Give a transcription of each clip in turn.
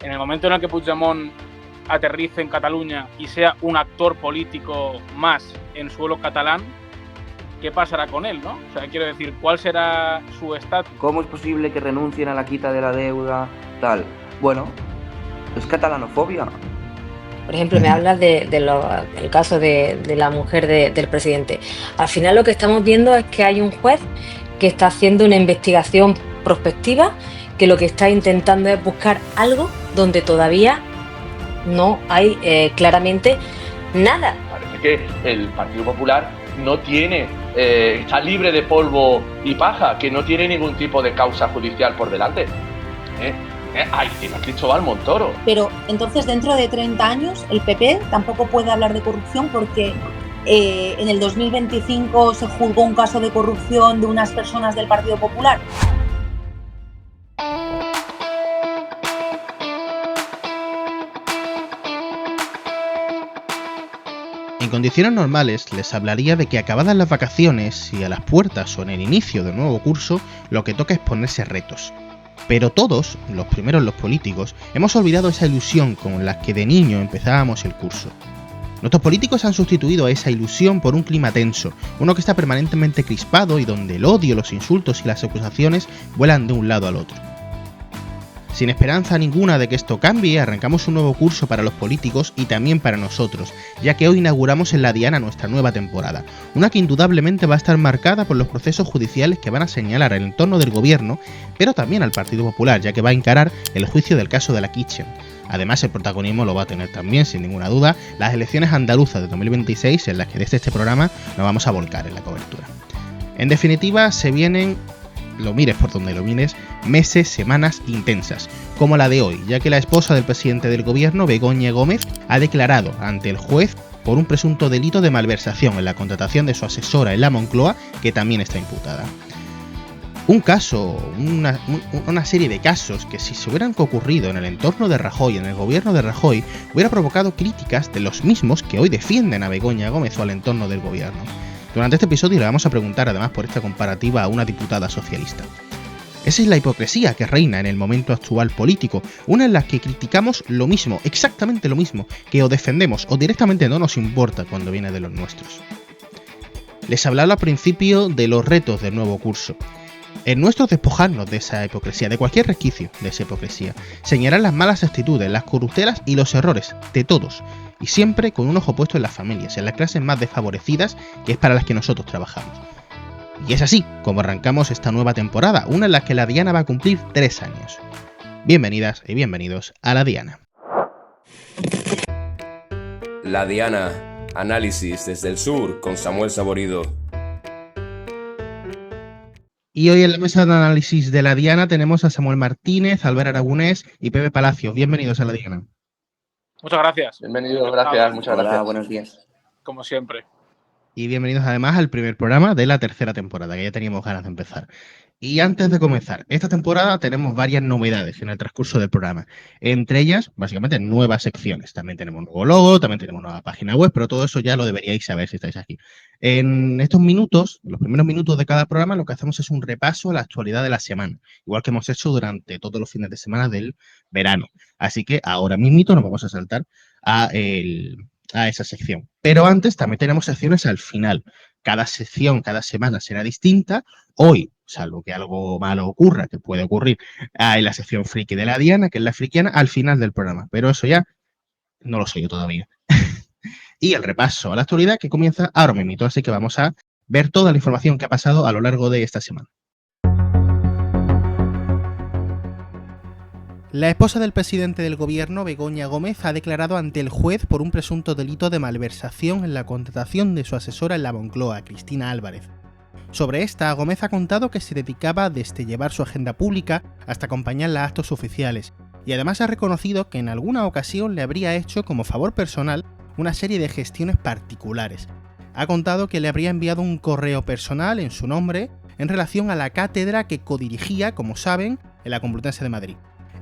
en el momento en el que Puigdemont aterrice en Cataluña y sea un actor político más en suelo catalán, ¿qué pasará con él, no? O sea, quiero decir, ¿cuál será su estatus? ¿Cómo es posible que renuncien a la quita de la deuda? Tal. Bueno, es catalanofobia. Por ejemplo, me hablas del caso de la mujer del presidente. Al final lo que estamos viendo es que hay un juez que está haciendo una investigación prospectiva, que lo que está intentando es buscar algo donde todavía no hay claramente nada. Parece que el Partido Popular no tiene, está libre de polvo y paja, que no tiene ningún tipo de causa judicial por delante. Ay, encima Cristóbal Montoro. Pero entonces dentro de 30 años el PP tampoco puede hablar de corrupción porque en el 2025 se juzgó un caso de corrupción de unas personas del Partido Popular. En condiciones normales les hablaría de que acabadas las vacaciones y a las puertas o en el inicio del nuevo curso, lo que toca es ponerse retos. Pero todos, los primeros los políticos, hemos olvidado esa ilusión con la que de niño empezábamos el curso. Nuestros políticos han sustituido a esa ilusión por un clima tenso, uno que está permanentemente crispado y donde el odio, los insultos y las acusaciones vuelan de un lado al otro. Sin esperanza ninguna de que esto cambie, arrancamos un nuevo curso para los políticos y también para nosotros, ya que hoy inauguramos en La Diana nuestra nueva temporada, una que indudablemente va a estar marcada por los procesos judiciales que van a señalar el entorno del gobierno, pero también al Partido Popular, ya que va a encarar el juicio del caso de la Kitchen. Además, el protagonismo lo va a tener también, sin ninguna duda, las elecciones andaluzas de 2026, en las que desde este programa nos vamos a volcar en la cobertura. En definitiva, se vienen, lo mires por donde lo mires, meses, semanas intensas, como la de hoy, ya que la esposa del presidente del gobierno, Begoña Gómez, ha declarado ante el juez por un presunto delito de malversación en la contratación de su asesora en la Moncloa, que también está imputada. Un caso, una serie de casos que si se hubieran ocurrido en el entorno de Rajoy, en el gobierno de Rajoy, hubiera provocado críticas de los mismos que hoy defienden a Begoña Gómez o al entorno del gobierno. Durante este episodio le vamos a preguntar además por esta comparativa a una diputada socialista. Esa es la hipocresía que reina en el momento actual político, una en la que criticamos lo mismo, exactamente lo mismo, que o defendemos o directamente no nos importa cuando viene de los nuestros. Les hablaba al principio de los retos del nuevo curso. El nuestro es despojarnos de esa hipocresía, de cualquier resquicio de esa hipocresía, señalar las malas actitudes, las corruptelas y los errores de todos, y siempre con un ojo puesto en las familias, en las clases más desfavorecidas, que es para las que nosotros trabajamos. Y es así como arrancamos esta nueva temporada, una en la que La Diana va a cumplir 3 años. Bienvenidas y bienvenidos a La Diana. La Diana, análisis desde el sur con Samuel Saborido. Y hoy en la mesa de análisis de La Diana tenemos a Samuel Martínez, Albert Aragonés y Pepe Palacio. Bienvenidos a La Diana. Muchas gracias. Bienvenido, gracias, muchas gracias. Hola, buenos días. Como siempre. Y bienvenidos además al primer programa de la tercera temporada, que ya teníamos ganas de empezar. Y antes de comenzar, esta temporada tenemos varias novedades en el transcurso del programa. Entre ellas, básicamente, nuevas secciones. También tenemos un nuevo logo, también tenemos una nueva página web, pero todo eso ya lo deberíais saber si estáis aquí. En estos minutos, los primeros minutos de cada programa, lo que hacemos es un repaso a la actualidad de la semana, igual que hemos hecho durante todos los fines de semana del verano. Así que ahora mismito nos vamos a saltar a esa sección. Pero antes también tenemos secciones al final. Cada sección, cada semana será distinta. Hoy, salvo que algo malo ocurra, que puede ocurrir, hay la sección friki de La Diana, que es la frikiana, al final del programa. Pero eso ya no lo sé yo todavía. Y el repaso a la actualidad que comienza ahora mismo. Así que vamos a ver toda la información que ha pasado a lo largo de esta semana. La esposa del presidente del gobierno, Begoña Gómez, ha declarado ante el juez por un presunto delito de malversación en la contratación de su asesora en la Moncloa, Cristina Álvarez. Sobre esta, Gómez ha contado que se dedicaba desde llevar su agenda pública hasta acompañarla a actos oficiales, y además ha reconocido que en alguna ocasión le habría hecho como favor personal una serie de gestiones particulares. Ha contado que le habría enviado un correo personal en su nombre en relación a la cátedra que codirigía, como saben, en la Complutense de Madrid.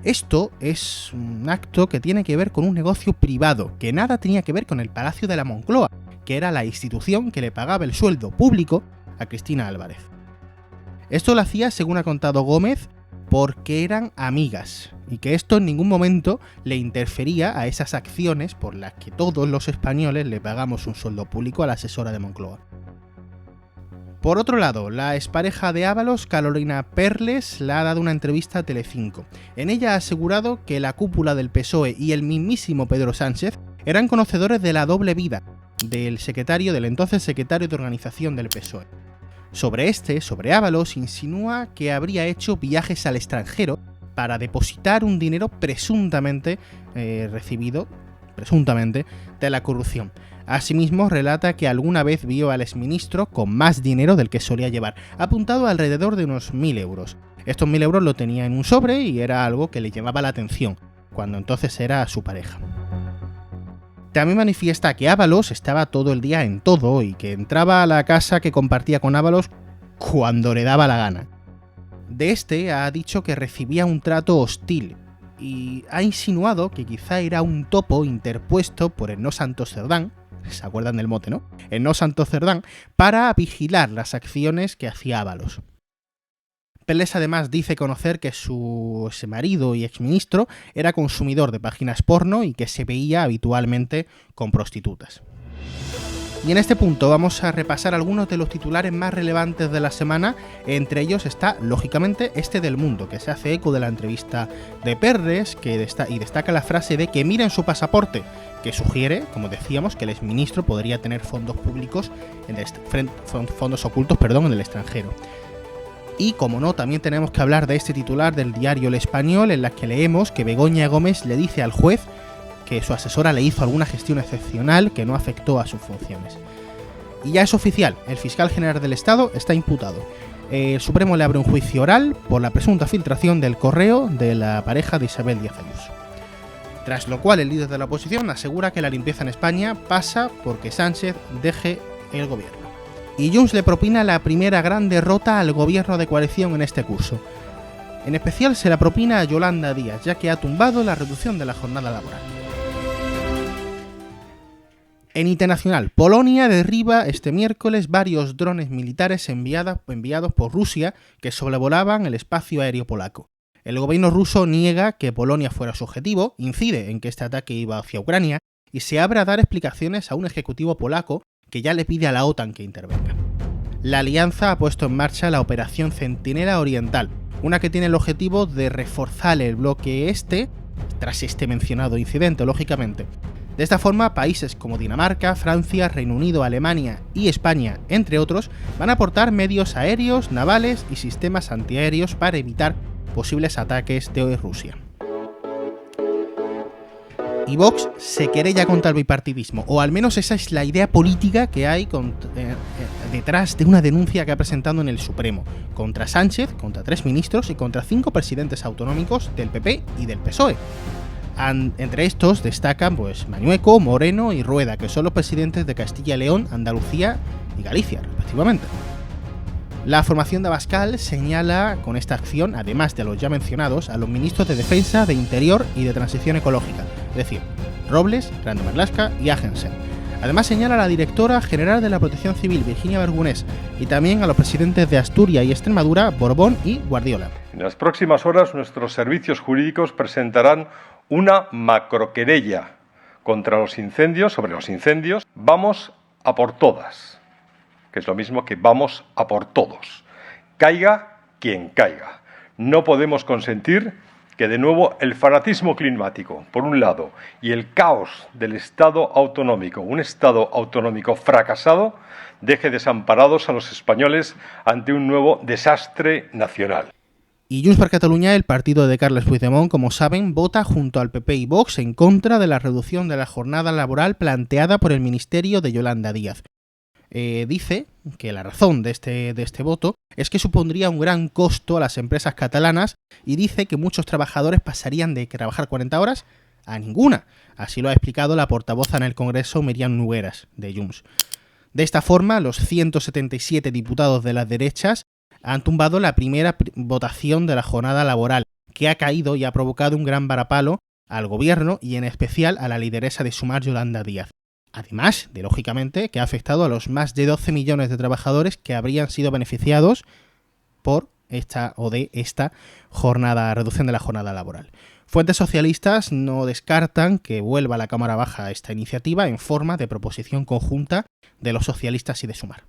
Esto es un acto que tiene que ver con un negocio privado, que nada tenía que ver con el Palacio de la Moncloa, que era la institución que le pagaba el sueldo público a Cristina Álvarez. Esto lo hacía, según ha contado Gómez, porque eran amigas y que esto en ningún momento le interfería a esas acciones por las que todos los españoles le pagamos un sueldo público a la asesora de Moncloa. Por otro lado, la expareja de Ábalos, Carolina Perles, le ha dado una entrevista a Telecinco. En ella ha asegurado que la cúpula del PSOE y el mismísimo Pedro Sánchez eran conocedores de la doble vida del entonces secretario de organización del PSOE. Sobre Ábalos, insinúa que habría hecho viajes al extranjero para depositar un dinero presuntamente recibido de la corrupción. Asimismo, relata que alguna vez vio al exministro con más dinero del que solía llevar, apuntado alrededor de unos 1.000 euros. Estos 1.000 euros lo tenía en un sobre y era algo que le llamaba la atención, cuando entonces era su pareja. También manifiesta que Ábalos estaba todo el día en todo y que entraba a la casa que compartía con Ábalos cuando le daba la gana. De este ha dicho que recibía un trato hostil y ha insinuado que quizá era un topo interpuesto por el no Santo Cerdán, ¿se acuerdan del mote, no? El no Santo Cerdán, para vigilar las acciones que hacía Ábalos. Perles además dice conocer que su marido y exministro era consumidor de páginas porno y que se veía habitualmente con prostitutas. Y en este punto vamos a repasar algunos de los titulares más relevantes de la semana. Entre ellos está, lógicamente, este del Mundo, que se hace eco de la entrevista de Perles y destaca la frase de que miren su pasaporte, que sugiere, como decíamos, que el exministro podría tener fondos públicos, fondos ocultos, en el extranjero. Y, como no, también tenemos que hablar de este titular del diario El Español, en la que leemos que Begoña Gómez le dice al juez que su asesora le hizo alguna gestión excepcional que no afectó a sus funciones. Y ya es oficial, el fiscal general del Estado está imputado. El Supremo le abre un juicio oral por la presunta filtración del correo de la pareja de Isabel Díaz Ayuso. Tras lo cual, el líder de la oposición asegura que la limpieza en España pasa porque Sánchez deje el gobierno. Y Junts le propina la primera gran derrota al gobierno de coalición en este curso. En especial se la propina a Yolanda Díaz, ya que ha tumbado la reducción de la jornada laboral. En internacional, Polonia derriba este miércoles varios drones militares enviados por Rusia que sobrevolaban el espacio aéreo polaco. El gobierno ruso niega que Polonia fuera su objetivo, incide en que este ataque iba hacia Ucrania y se abre a dar explicaciones a un ejecutivo polaco que ya le pide a la OTAN que intervenga. La alianza ha puesto en marcha la Operación Centinela Oriental, una que tiene el objetivo de reforzar el bloque tras este mencionado incidente, lógicamente. De esta forma, países como Dinamarca, Francia, Reino Unido, Alemania y España, entre otros, van a aportar medios aéreos, navales y sistemas antiaéreos para evitar posibles ataques de Rusia. Y Vox se querella contra el bipartidismo, o al menos esa es la idea política que hay detrás de una denuncia que ha presentado en el Supremo, contra Sánchez, contra 3 ministros y contra 5 presidentes autonómicos del PP y del PSOE. Entre estos destacan Mañueco, Moreno y Rueda, que son los presidentes de Castilla y León, Andalucía y Galicia, respectivamente. La formación de Abascal señala con esta acción, además de los ya mencionados, a los ministros de Defensa, de Interior y de Transición Ecológica, es decir, Robles, Grande Marlaska y Agensen. Además señala a la directora general de la Protección Civil, Virginia Bergunés, y también a los presidentes de Asturias y Extremadura, Borbón y Guardiola. En las próximas horas nuestros servicios jurídicos presentarán una macroquerella sobre los incendios. Vamos a por todas, que es lo mismo que vamos a por todos. Caiga quien caiga. No podemos consentir que de nuevo el fanatismo climático, por un lado, y el caos del Estado autonómico, un Estado autonómico fracasado, deje desamparados a los españoles ante un nuevo desastre nacional. Y Junts per Catalunya, el partido de Carles Puigdemont, como saben, vota junto al PP y Vox en contra de la reducción de la jornada laboral planteada por el ministerio de Yolanda Díaz. Dice que la razón de este voto es que supondría un gran costo a las empresas catalanas y dice que muchos trabajadores pasarían de trabajar 40 horas a ninguna. Así lo ha explicado la portavoz en el Congreso, Míriam Nogueras, de Junts. De esta forma, los 177 diputados de las derechas han tumbado la primera votación de la jornada laboral, que ha caído y ha provocado un gran varapalo al gobierno y en especial a la lideresa de Sumar, Yolanda Díaz. Además de, lógicamente, que ha afectado a los más de 12 millones de trabajadores que habrían sido beneficiados por esta reducción de la jornada laboral. Fuentes socialistas no descartan que vuelva a la Cámara Baja esta iniciativa en forma de proposición conjunta de los socialistas y de Sumar.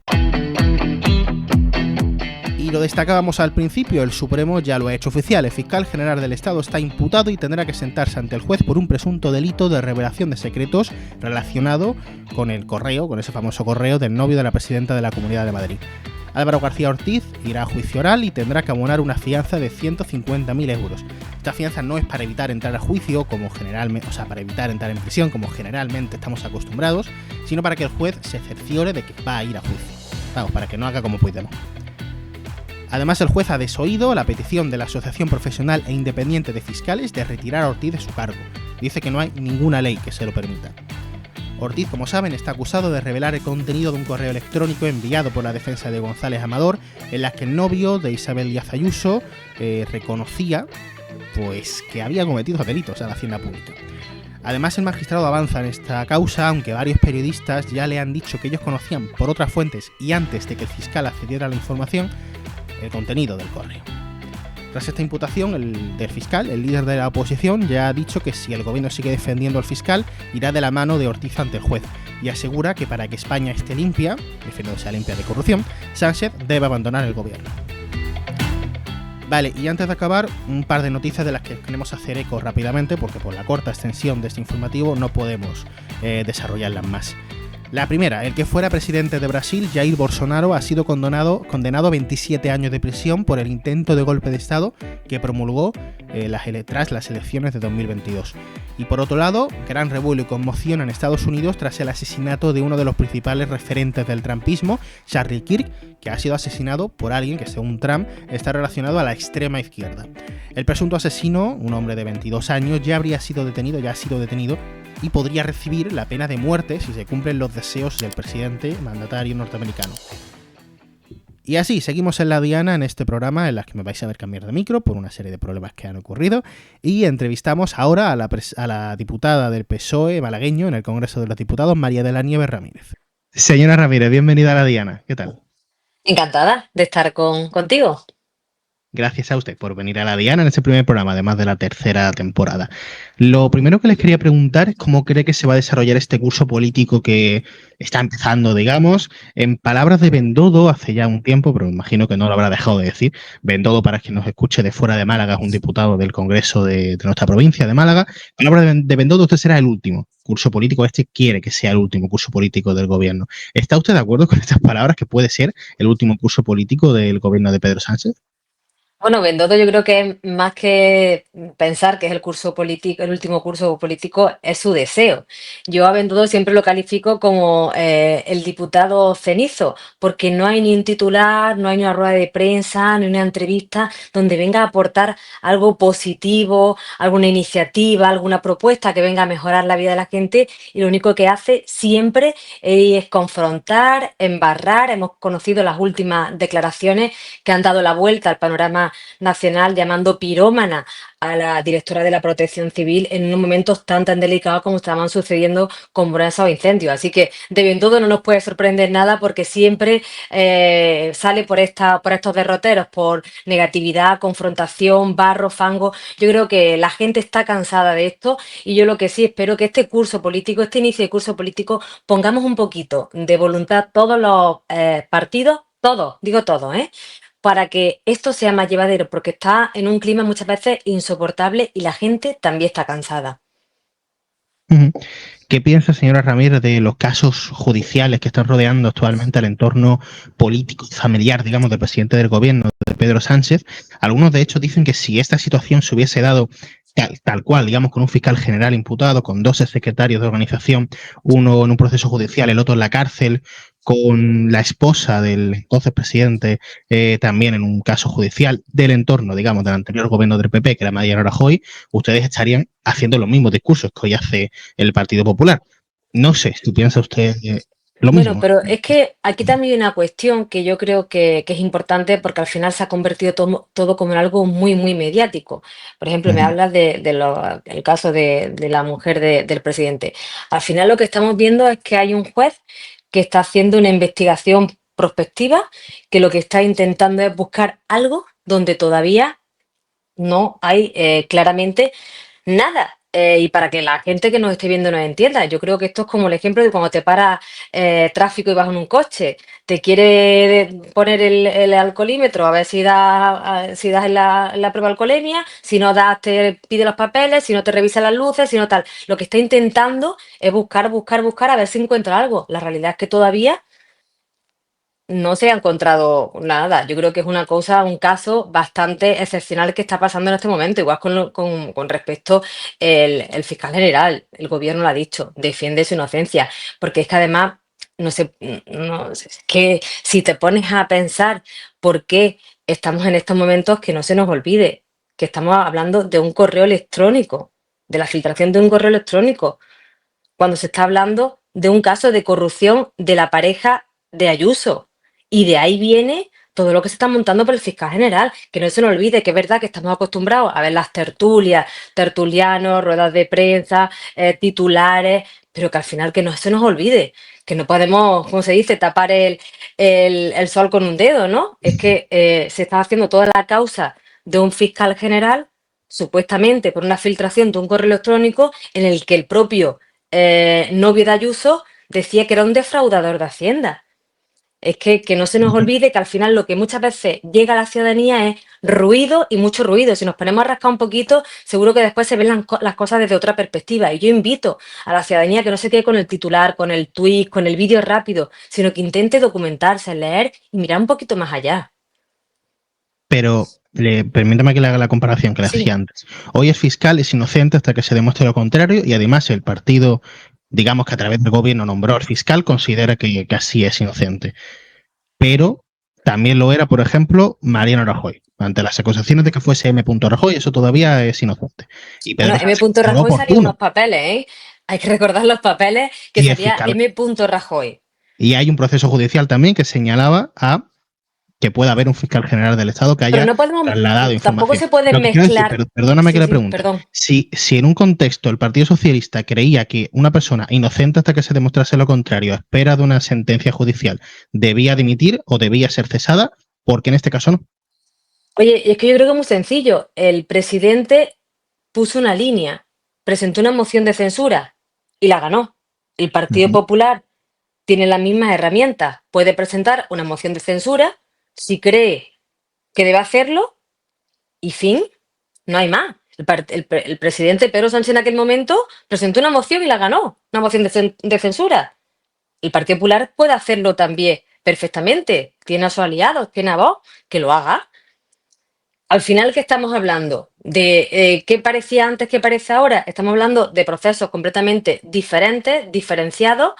Y lo destacábamos al principio, el Supremo ya lo ha hecho oficial. El fiscal general del Estado está imputado y tendrá que sentarse ante el juez por un presunto delito de revelación de secretos relacionado con el correo, con ese famoso correo del novio de la presidenta de la Comunidad de Madrid. Álvaro García Ortiz irá a juicio oral y tendrá que abonar una fianza de 150.000 euros. Esta fianza no es para evitar entrar a juicio, para evitar entrar en prisión, como generalmente estamos acostumbrados, sino para que el juez se cerciore de que va a ir a juicio. Vamos, para que no haga como Puigdemont. Además, el juez ha desoído la petición de la Asociación Profesional e Independiente de Fiscales de retirar a Ortiz de su cargo. Dice que no hay ninguna ley que se lo permita. Ortiz, como saben, está acusado de revelar el contenido de un correo electrónico enviado por la defensa de González Amador, en la que el novio de Isabel Díaz Ayuso reconocía que había cometido delitos a la hacienda pública. Además, el magistrado avanza en esta causa, aunque varios periodistas ya le han dicho que ellos conocían por otras fuentes y antes de que el fiscal accediera a la información, el contenido del correo. Tras esta imputación, del fiscal, el líder de la oposición, ya ha dicho que si el gobierno sigue defendiendo al fiscal, irá de la mano de Ortiz ante el juez, y asegura que para que España esté limpia, refiriéndose a limpia de corrupción, Sánchez debe abandonar el gobierno. Vale, y antes de acabar, un par de noticias de las que queremos hacer eco rápidamente, porque por la corta extensión de este informativo no podemos desarrollarlas más. La primera, el que fuera presidente de Brasil, Jair Bolsonaro, ha sido condenado a 27 años de prisión por el intento de golpe de Estado que promulgó tras las elecciones de 2022. Y por otro lado, gran revuelo y conmoción en Estados Unidos tras el asesinato de uno de los principales referentes del trumpismo, Charlie Kirk, que ha sido asesinado por alguien que, según Trump, está relacionado a la extrema izquierda. El presunto asesino, un hombre de 22 años, ya ha sido detenido y podría recibir la pena de muerte si se cumplen los deseos del presidente mandatario norteamericano. Y así, seguimos en la diana en este programa en las que me vais a ver cambiar de micro por una serie de problemas que han ocurrido, y entrevistamos ahora a la diputada del PSOE malagueño en el Congreso de los Diputados, María de la Nieves Ramírez. Señora Ramírez, bienvenida a la diana. ¿Qué tal? Encantada de estar contigo. Gracias a usted por venir a la diana en este primer programa, además de la tercera temporada. Lo primero que les quería preguntar es cómo cree que se va a desarrollar este curso político que está empezando, digamos. En palabras de Bendodo, hace ya un tiempo, pero me imagino que no lo habrá dejado de decir. Bendodo, para quien nos escuche de fuera de Málaga, es un diputado del Congreso de nuestra provincia de Málaga. En palabras de Bendodo, usted será el último curso político, quiere que sea el último curso político del gobierno. ¿Está usted de acuerdo con estas palabras, que puede ser el último curso político del gobierno de Pedro Sánchez? Bueno, Bendodo, yo creo que más que pensar que es el último curso político, es su deseo. Yo a Bendodo siempre lo califico como el diputado cenizo, porque no hay ni un titular, no hay ni una rueda de prensa, ni una entrevista donde venga a aportar algo positivo, alguna iniciativa, alguna propuesta que venga a mejorar la vida de la gente, y lo único que hace siempre es confrontar, embarrar. Hemos conocido las últimas declaraciones que han dado la vuelta al panorama nacional, llamando pirómana a la directora de la Protección Civil en unos momentos tan delicados como estaban sucediendo con esos incendios. Así que de Bendodo no nos puede sorprender nada, porque siempre sale por estos derroteros, por negatividad, confrontación, barro, fango. Yo creo que la gente está cansada de esto, y yo lo que sí espero que este inicio de curso político, pongamos un poquito de voluntad todos los partidos, todos, para que esto sea más llevadero, porque está en un clima muchas veces insoportable y la gente también está cansada. ¿Qué piensa, señora Ramírez, de los casos judiciales que están rodeando actualmente el entorno político y familiar, digamos, del presidente del gobierno, de Pedro Sánchez? Algunos, de hecho, dicen que si esta situación se hubiese dado tal cual, digamos, con un fiscal general imputado, con 12 secretarios de organización, uno en un proceso judicial, el otro en la cárcel, con la esposa del entonces presidente también en un caso judicial del entorno, digamos, del anterior gobierno del PP, que era Mariano Rajoy, ustedes estarían haciendo los mismos discursos que hoy hace el Partido Popular. No sé, si piensa usted lo mismo. Bueno, pero es que aquí también hay una cuestión que yo creo que es importante, porque al final se ha convertido todo como en algo muy, muy mediático. Por ejemplo, me hablas del caso de la mujer del presidente. Al final lo que estamos viendo es que hay un juez que está haciendo una investigación prospectiva, que lo que está intentando es buscar algo donde todavía no hay claramente nada. Y para que la gente que nos esté viendo nos entienda, yo creo que esto es como el ejemplo de cuando te para tráfico y vas en un coche, te quiere poner el alcoholímetro a ver si das en la prueba de alcoholemia, si no das te pide los papeles, si no te revisa las luces, si no tal. Lo que está intentando es buscar a ver si encuentra algo. La realidad es que todavía no se ha encontrado nada. Yo creo que es un caso bastante excepcional que está pasando en este momento. Igual con respecto el fiscal general, el gobierno lo ha dicho, defiende su inocencia. Porque es que además, es que si te pones a pensar por qué estamos en estos momentos, que no se nos olvide que estamos hablando de un correo electrónico, de la filtración de un correo electrónico, cuando se está hablando de un caso de corrupción de la pareja de Ayuso. Y de ahí viene todo lo que se está montando por el fiscal general. Que no se nos olvide que es verdad que estamos acostumbrados a ver las tertulias, tertulianos, ruedas de prensa, titulares, pero que al final que no se nos olvide, que no podemos, como se dice, tapar el sol con un dedo, ¿no? Es que se está haciendo toda la causa de un fiscal general, supuestamente por una filtración de un correo electrónico en el que el propio novio de Ayuso decía que era un defraudador de Hacienda. Es que no se nos olvide que al final lo que muchas veces llega a la ciudadanía es ruido y mucho ruido. Si nos ponemos a rascar un poquito, seguro que después se ven las cosas desde otra perspectiva. Y yo invito a la ciudadanía que no se quede con el titular, con el tuit, con el vídeo rápido, sino que intente documentarse, leer y mirar un poquito más allá. Pero permítame que le haga la comparación que le Sí. hacía antes. Hoy es fiscal, es inocente hasta que se demuestre lo contrario y además el partido, digamos que a través del gobierno nombró al fiscal, considera que así es inocente. Pero también lo era, por ejemplo, Mariano Rajoy. Ante las acusaciones de que fuese M. Rajoy, eso todavía es inocente. Y Pedro Bueno, M. Sánchez fue Rajoy salía oportuno. unos papeles, ¿eh? Hay que recordar los papeles que Y el salía fiscal- M. Rajoy. Y hay un proceso judicial también que señalaba a que pueda haber un fiscal general del Estado que haya Pero no podemos, trasladado tampoco información. se puede Lo que quiero decir, mezclar. perdóname que Sí, le sí, pregunte. perdón. Si en un contexto el Partido Socialista creía que una persona inocente hasta que se demostrase lo contrario, a espera de una sentencia judicial, debía dimitir o debía ser cesada, ¿por qué en este caso no? Oye, y es que yo creo que es muy sencillo. El presidente puso una línea, presentó una moción de censura y la ganó. El Partido Popular tiene las mismas herramientas. Puede presentar una moción de censura si cree que debe hacerlo y fin, no hay más. El presidente Pedro Sánchez en aquel momento presentó una moción y la ganó, una moción de censura. El Partido Popular puede hacerlo también perfectamente. Tiene a sus aliados, tiene a Vox, que lo haga. Al final, ¿qué estamos hablando? ¿De qué parecía antes, qué parece ahora? Estamos hablando de procesos completamente diferentes, diferenciados,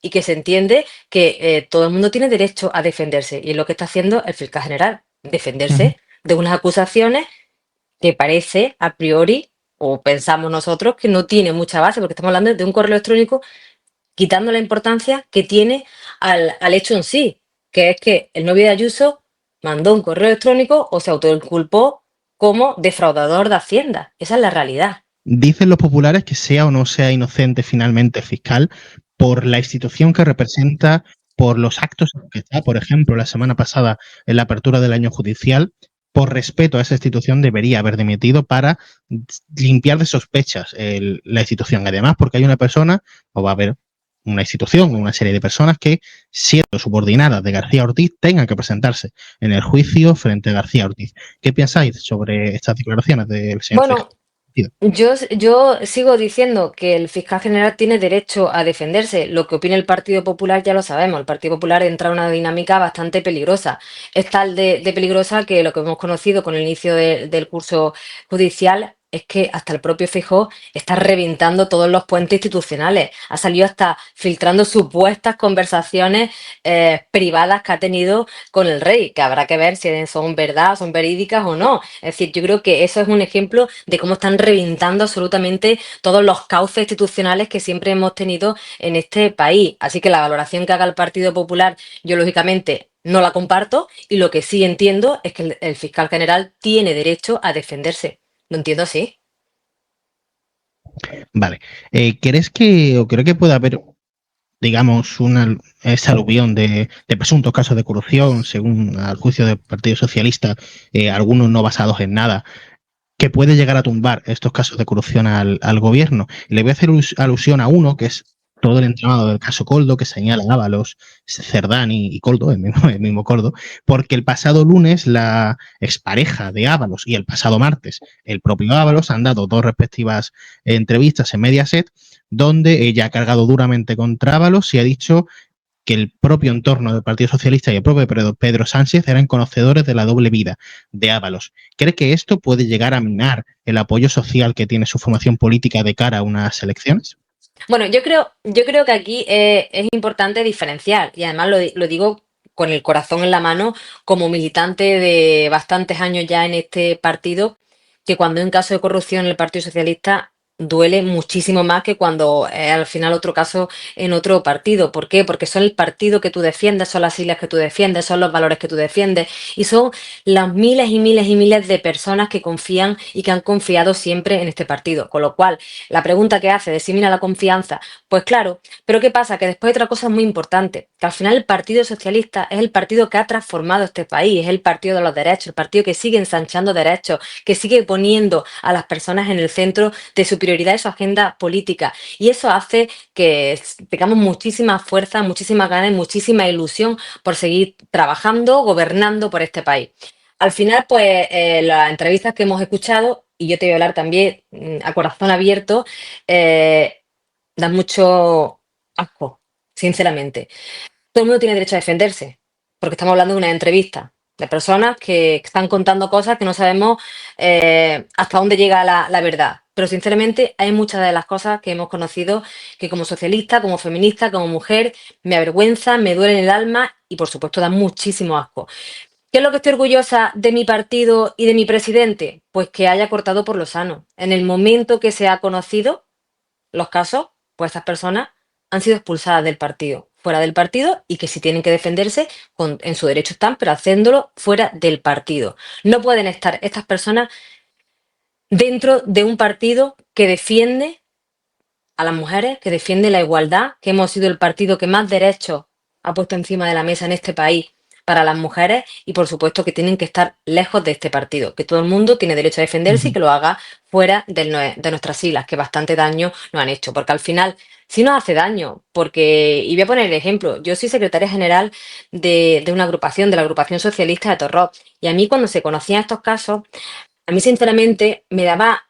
y que se entiende que todo el mundo tiene derecho a defenderse. Y es lo que está haciendo el fiscal general, defenderse de unas acusaciones que parece a priori, o pensamos nosotros, que no tiene mucha base, porque estamos hablando de un correo electrónico quitando la importancia que tiene al hecho en sí, que es que el novio de Ayuso mandó un correo electrónico o se autoinculpó como defraudador de Hacienda. Esa es la realidad. Dicen los populares que sea o no sea inocente finalmente el fiscal por la institución que representa, por los actos que está, por ejemplo, la semana pasada en la apertura del año judicial, por respeto a esa institución debería haber dimitido para limpiar de sospechas la institución. Además, porque hay una persona, o va a haber una institución, una serie de personas que, siendo subordinadas de García Ortiz, tengan que presentarse en el juicio frente a García Ortiz. ¿Qué pensáis sobre estas declaraciones del señor fiscal? Yo sigo diciendo que el fiscal general tiene derecho a defenderse. Lo que opina el Partido Popular ya lo sabemos. El Partido Popular entra en una dinámica bastante peligrosa. Es tal de peligrosa que lo que hemos conocido con el inicio del curso judicial es que hasta el propio Feijóo está reventando todos los puentes institucionales. Ha salido hasta filtrando supuestas conversaciones privadas que ha tenido con el rey, que habrá que ver si son verdad, son verídicas o no. Es decir, yo creo que eso es un ejemplo de cómo están reventando absolutamente todos los cauces institucionales que siempre hemos tenido en este país. Así que la valoración que haga el Partido Popular, yo lógicamente no la comparto, y lo que sí entiendo es que el fiscal general tiene derecho a defenderse. Lo entiendo así. Vale. ¿Crees que puede haber digamos, esa aluvión de presuntos casos de corrupción, según al juicio del Partido Socialista, algunos no basados en nada, que puede llegar a tumbar estos casos de corrupción al gobierno. Y le voy a hacer alusión a uno, que es todo el entramado del caso Coldo, que señala a Ábalos, Cerdán y Coldo, el mismo Coldo, porque el pasado lunes la expareja de Ábalos y el pasado martes el propio Ábalos han dado 2 respectivas entrevistas en Mediaset, donde ella ha cargado duramente contra Ábalos y ha dicho que el propio entorno del Partido Socialista y el propio Pedro Sánchez eran conocedores de la doble vida de Ábalos. ¿Cree que esto puede llegar a minar el apoyo social que tiene su formación política de cara a unas elecciones? Bueno, yo creo que aquí es importante diferenciar, y además lo digo con el corazón en la mano, como militante de bastantes años ya en este partido, que cuando hay un caso de corrupción en el Partido Socialista duele muchísimo más que cuando es al final otro caso en otro partido. ¿Por qué? Porque son el partido que tú defiendes, son las siglas que tú defiendes, son los valores que tú defiendes, y son las miles y miles y miles de personas que confían y que han confiado siempre en este partido. Con lo cual, la pregunta que hace de si mina la confianza, pues claro, pero ¿qué pasa? Que después hay otra cosa muy importante, que al final el Partido Socialista es el partido que ha transformado este país, es el partido de los derechos, el partido que sigue ensanchando derechos, que sigue poniendo a las personas en el centro de su prioridad y su agenda política. Y eso hace que tengamos muchísima fuerza, muchísimas ganas y muchísima ilusión por seguir trabajando, gobernando por este país. Al final, pues las entrevistas que hemos escuchado, y yo te voy a hablar también a corazón abierto, dan mucho asco, sinceramente. Todo el mundo tiene derecho a defenderse, porque estamos hablando de una entrevista de personas que están contando cosas que no sabemos hasta dónde llega la verdad. Pero sinceramente hay muchas de las cosas que hemos conocido que como socialista, como feminista, como mujer, me avergüenzan, me duelen el alma y por supuesto dan muchísimo asco. ¿Qué es lo que estoy orgullosa de mi partido y de mi presidente? Pues que haya cortado por lo sano. En el momento que se ha conocido los casos, pues estas personas han sido expulsadas del partido, fuera del partido, y que si tienen que defenderse, en su derecho están, pero haciéndolo fuera del partido. No pueden estar estas personas dentro de un partido que defiende a las mujeres, que defiende la igualdad, que hemos sido el partido que más derechos ha puesto encima de la mesa en este país para las mujeres, y por supuesto que tienen que estar lejos de este partido, que todo el mundo tiene derecho a defenderse y que lo haga fuera de nuestras siglas, que bastante daño nos han hecho, porque al final sí nos hace daño, porque, y voy a poner el ejemplo, yo soy secretaria general de una agrupación, de la agrupación socialista de Torró, y a mí cuando se conocían estos casos, a mí sinceramente me daba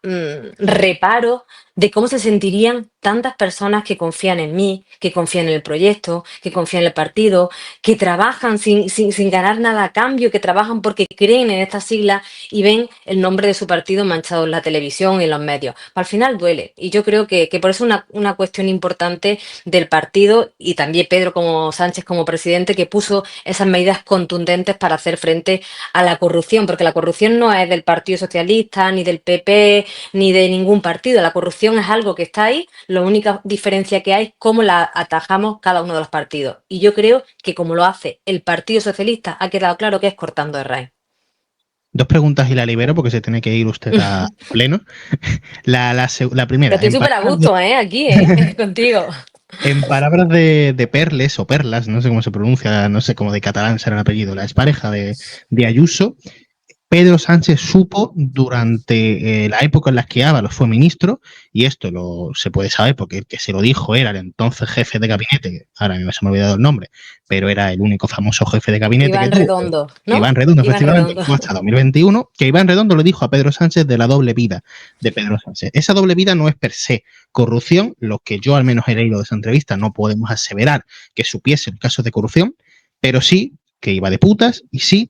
reparo de cómo se sentirían tantas personas que confían en mí, que confían en el proyecto, que confían en el partido, que trabajan sin ganar nada a cambio, que trabajan porque creen en estas siglas y ven el nombre de su partido manchado en la televisión y en los medios. Al final duele, y yo creo que por eso es una cuestión importante del partido, y también Pedro como Sánchez como presidente, que puso esas medidas contundentes para hacer frente a la corrupción, porque la corrupción no es del Partido Socialista, ni del PP, ni de ningún partido. La corrupción es algo que está ahí, la única diferencia que hay es cómo la atajamos cada uno de los partidos. Y yo creo que como lo hace el Partido Socialista, ha quedado claro que es cortando de raíz. 2 preguntas y la libero porque se tiene que ir usted a pleno. La primera. Estoy súper a gusto, aquí, contigo. En palabras de Perles o Perlas, no sé cómo se pronuncia, no sé cómo de catalán será el apellido, la expareja de Ayuso, Pedro Sánchez supo durante la época en la que Ábalos fue ministro, y esto se puede saber porque el que se lo dijo era el entonces jefe de gabinete, que ahora me se me ha olvidado el nombre, pero era el único famoso jefe de gabinete Iván que Redondo, ¿no? Iván Redondo, efectivamente, hasta 2021, que Iván Redondo le dijo a Pedro Sánchez de la doble vida de Pedro Sánchez. Esa doble vida no es per se corrupción, lo que yo al menos he leído de esa entrevista, no podemos aseverar que supiese el caso de corrupción, pero sí que iba de putas y sí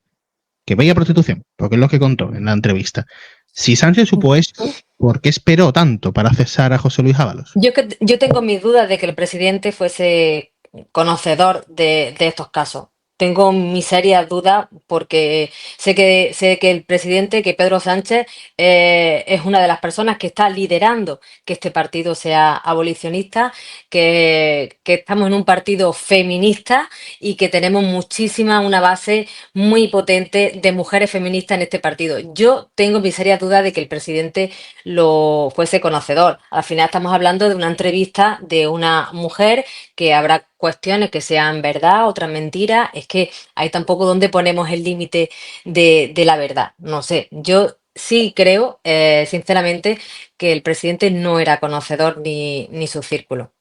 que veía prostitución, porque es lo que contó en la entrevista. Si Sánchez supo esto, ¿por qué esperó tanto para cesar a José Luis Ábalos? Yo tengo mis dudas de que el presidente fuese conocedor de estos casos. tengo mis serias dudas porque sé que el presidente, que Pedro Sánchez, es una de las personas que está liderando que este partido sea abolicionista, que estamos en un partido feminista y que tenemos una base muy potente de mujeres feministas en este partido. Yo tengo mis serias dudas de que el presidente lo fuese conocedor. Al final estamos hablando de una entrevista de una mujer, que habrá cuestiones que sean verdad, otras mentiras. Es que hay tampoco donde ponemos el límite de la verdad. No sé, yo sí creo, sinceramente, que el presidente no era conocedor ni su círculo.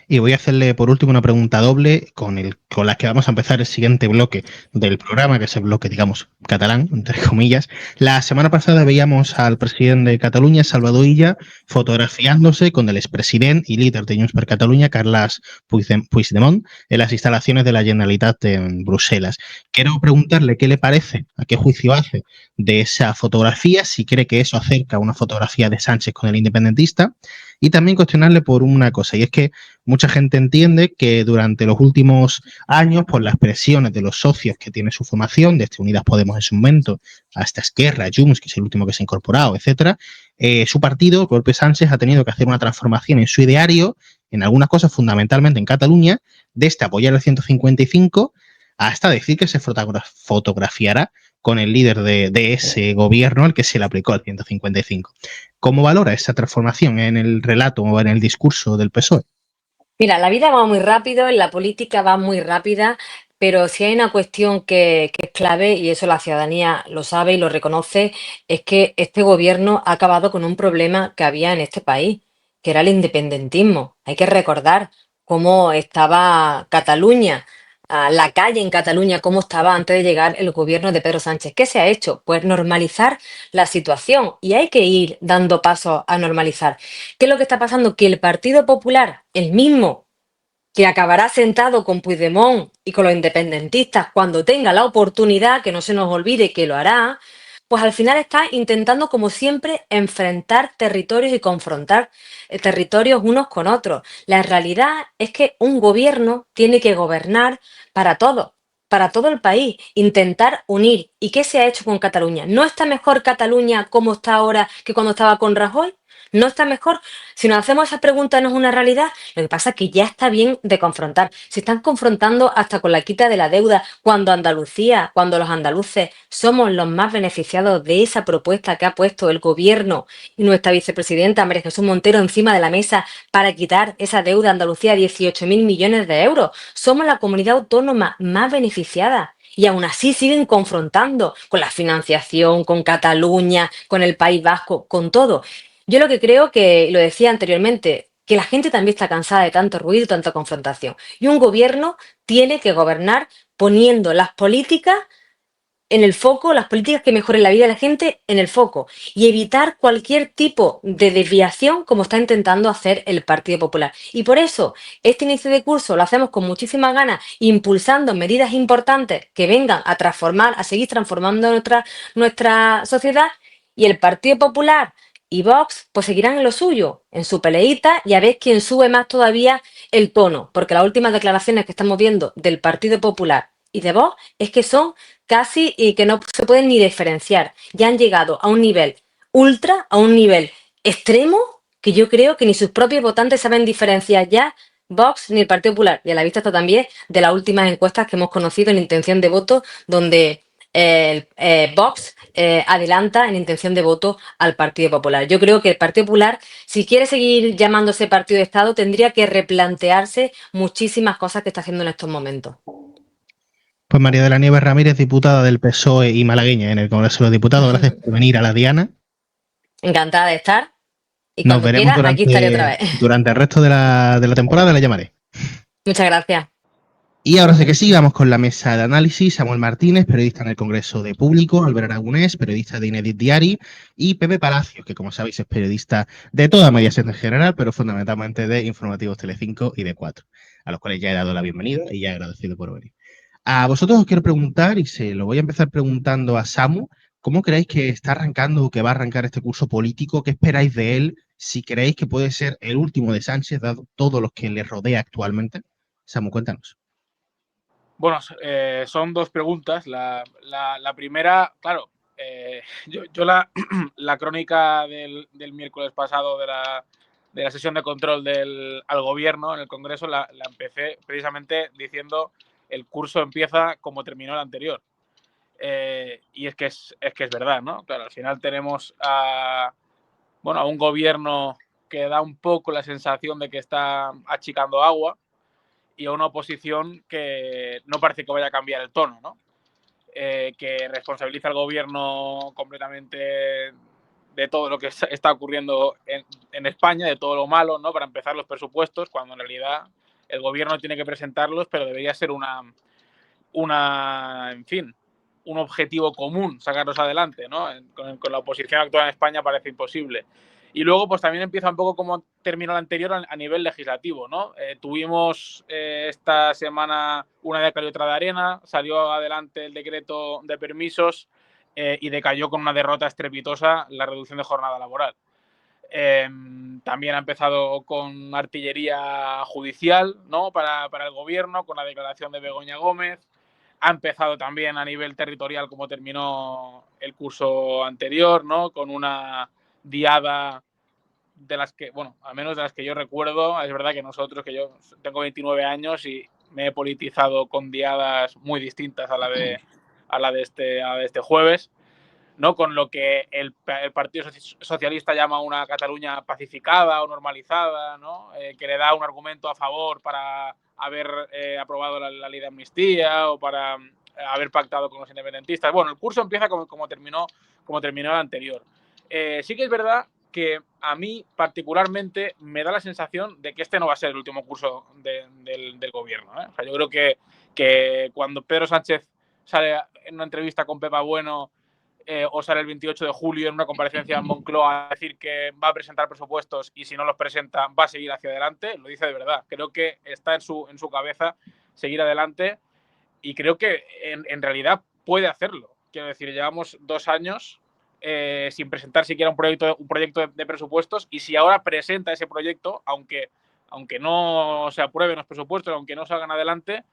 Y voy a hacerle por último una pregunta doble con la que vamos a empezar el siguiente bloque del programa, que es el bloque, digamos, catalán, entre comillas. La semana pasada veíamos al presidente de Cataluña, Salvador Illa, fotografiándose con el expresidente y líder de Junts per Catalunya, Carles Puigdemont, en las instalaciones de la Generalitat en Bruselas. Quiero preguntarle qué le parece, a qué juicio hace de esa fotografía, si cree que eso acerca a una fotografía de Sánchez con el independentista. Y también cuestionarle por una cosa, y es que mucha gente entiende que durante los últimos años, por las presiones de los socios que tiene su formación, desde Unidas Podemos en su momento, hasta Esquerra, Junts, que es el último que se ha incorporado, etcétera, su partido, el Golpe Sánchez, ha tenido que hacer una transformación en su ideario, en algunas cosas, fundamentalmente en Cataluña, desde apoyar el 155 hasta decir que se fotografiará con el líder de ese gobierno al que se le aplicó el 155. ¿Cómo valora esa transformación en el relato o en el discurso del PSOE? Mira, la vida va muy rápido, en la política va muy rápida, pero si hay una cuestión que es clave, y eso la ciudadanía lo sabe y lo reconoce, es que este gobierno ha acabado con un problema que había en este país, que era el independentismo. Hay que recordar cómo estaba Cataluña, la calle en Cataluña, cómo estaba antes de llegar el gobierno de Pedro Sánchez. ¿Qué se ha hecho? Pues normalizar la situación, y hay que ir dando pasos a normalizar. ¿Qué es lo que está pasando? Que el Partido Popular, el mismo que acabará sentado con Puigdemont y con los independentistas cuando tenga la oportunidad, que no se nos olvide que lo hará, pues al final está intentando, como siempre, enfrentar territorios y confrontar territorios unos con otros. La realidad es que un gobierno tiene que gobernar para todos, para todo el país, intentar unir. ¿Y qué se ha hecho con Cataluña? ¿No está mejor Cataluña como está ahora que cuando estaba con Rajoy? ¿No está mejor? Si nos hacemos esa pregunta, ¿no es una realidad? Lo que pasa es que ya está bien de confrontar. Se están confrontando hasta con la quita de la deuda, cuando Andalucía, cuando los andaluces somos los más beneficiados de esa propuesta que ha puesto el gobierno y nuestra vicepresidenta María Jesús Montero encima de la mesa para quitar esa deuda a Andalucía de 18.000 millones de euros. Somos la comunidad autónoma más beneficiada. Y aún así siguen confrontando con la financiación, con Cataluña, con el País Vasco, con todo. Yo lo que creo, que lo decía anteriormente, que la gente también está cansada de tanto ruido y tanta confrontación. Y un gobierno tiene que gobernar poniendo las políticas en el foco, las políticas que mejoren la vida de la gente en el foco, y evitar cualquier tipo de desviación como está intentando hacer el Partido Popular. Y por eso este inicio de curso lo hacemos con muchísimas ganas, impulsando medidas importantes que vengan a transformar, a seguir transformando nuestra sociedad, y el Partido Popular y Vox pues seguirán en lo suyo, en su peleita, y a ver quién sube más todavía el tono, porque las últimas declaraciones que estamos viendo del Partido Popular y de Vox es que son casi y que no se pueden ni diferenciar. Ya han llegado a un nivel ultra, a un nivel extremo, que yo creo que ni sus propios votantes saben diferenciar ya Vox ni el Partido Popular. Y a la vista está también de las últimas encuestas que hemos conocido en intención de voto, donde Vox adelanta en intención de voto al Partido Popular. Yo creo que el Partido Popular, si quiere seguir llamándose Partido de Estado, tendría que replantearse muchísimas cosas que está haciendo en estos momentos. Pues María de la Nieves Ramírez, diputada del PSOE y malagueña en el Congreso de los Diputados, gracias por venir a la Diana. Encantada de estar. Y Nos cuando veremos quiera, aquí estaré otra vez. durante el resto de la temporada, la llamaré. Muchas gracias. Y ahora sí que sí, vamos con la mesa de análisis. Samuel Martínez, periodista en el Congreso de Público, Albert Aragonés, periodista de Inédit Diari, y Pepe Palacios, que como sabéis es periodista de toda Mediaset en general, pero fundamentalmente de Informativos Telecinco y de 4, a los cuales ya he dado la bienvenida y ya he agradecido por venir. A vosotros os quiero preguntar, y se lo voy a empezar preguntando a Samu, ¿cómo creéis que está arrancando o que va a arrancar este curso político? ¿Qué esperáis de él? Si creéis que puede ser el último de Sánchez, dado todo lo que le rodea actualmente. Samu, cuéntanos. Bueno, son dos preguntas. La primera, claro, yo la crónica del miércoles pasado de la sesión de control al gobierno en el Congreso la empecé precisamente diciendo el curso empieza como terminó el anterior. Y es que es verdad, ¿no? Claro, al final tenemos a un gobierno que da un poco la sensación de que está achicando agua y a una oposición que no parece que vaya a cambiar el tono, ¿no? Que responsabiliza al gobierno completamente de todo lo que está ocurriendo en España, de todo lo malo, ¿no? Para empezar, los presupuestos, cuando en realidad el gobierno tiene que presentarlos, pero debería ser en fin, un objetivo común sacarlos adelante, ¿no? Con la oposición actual en España parece imposible. Y luego, pues también empieza un poco como terminó el anterior a nivel legislativo, ¿no? Tuvimos esta semana una de cal y otra de arena, salió adelante el decreto de permisos y decayó con una derrota estrepitosa la reducción de jornada laboral. También ha empezado con artillería judicial, ¿no? Para el gobierno, con la declaración de Begoña Gómez. Ha empezado también a nivel territorial como terminó el curso anterior, ¿no? Con una diada de las que, bueno, al menos de las que yo recuerdo. Es verdad que que yo tengo 29 años y me he politizado con diadas muy distintas a la de este jueves, ¿no? Con lo que el Partido Socialista llama una Cataluña pacificada o normalizada, ¿no? Que le da un argumento a favor para haber aprobado la ley de amnistía o para haber pactado con los independentistas. Bueno, el curso empieza como terminó el anterior. Sí que es verdad que a mí particularmente me da la sensación de que este no va a ser el último curso del gobierno, ¿eh? O sea, yo creo que cuando Pedro Sánchez sale en una entrevista con Pepa Bueno o sale el 28 de julio en una comparecencia en Moncloa a decir que va a presentar presupuestos y si no los presenta va a seguir hacia adelante, lo dice de verdad. Creo que está en su cabeza seguir adelante y creo que en realidad puede hacerlo. Quiero decir, llevamos 2 años sin presentar siquiera un proyecto de presupuestos y si ahora presenta ese proyecto, aunque no se aprueben los presupuestos, aunque no salgan adelante,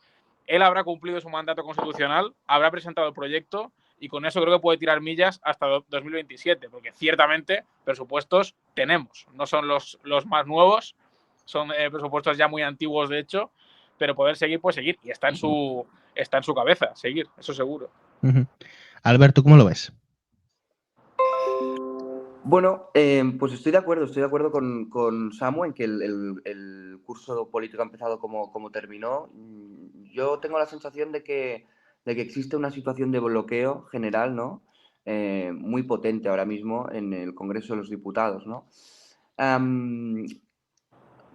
él habrá cumplido su mandato constitucional, habrá presentado el proyecto y con eso creo que puede tirar millas hasta 2027, porque ciertamente presupuestos tenemos. No son los más nuevos, son presupuestos ya muy antiguos de hecho, pero poder seguir, pues seguir. Y está en su cabeza, seguir, eso seguro. Alberto, ¿cómo lo ves? Bueno, pues estoy de acuerdo con Samu en que el curso político ha empezado como terminó. Yo tengo la sensación de que existe una situación de bloqueo general, ¿no? Muy potente ahora mismo en el Congreso de los Diputados, ¿no?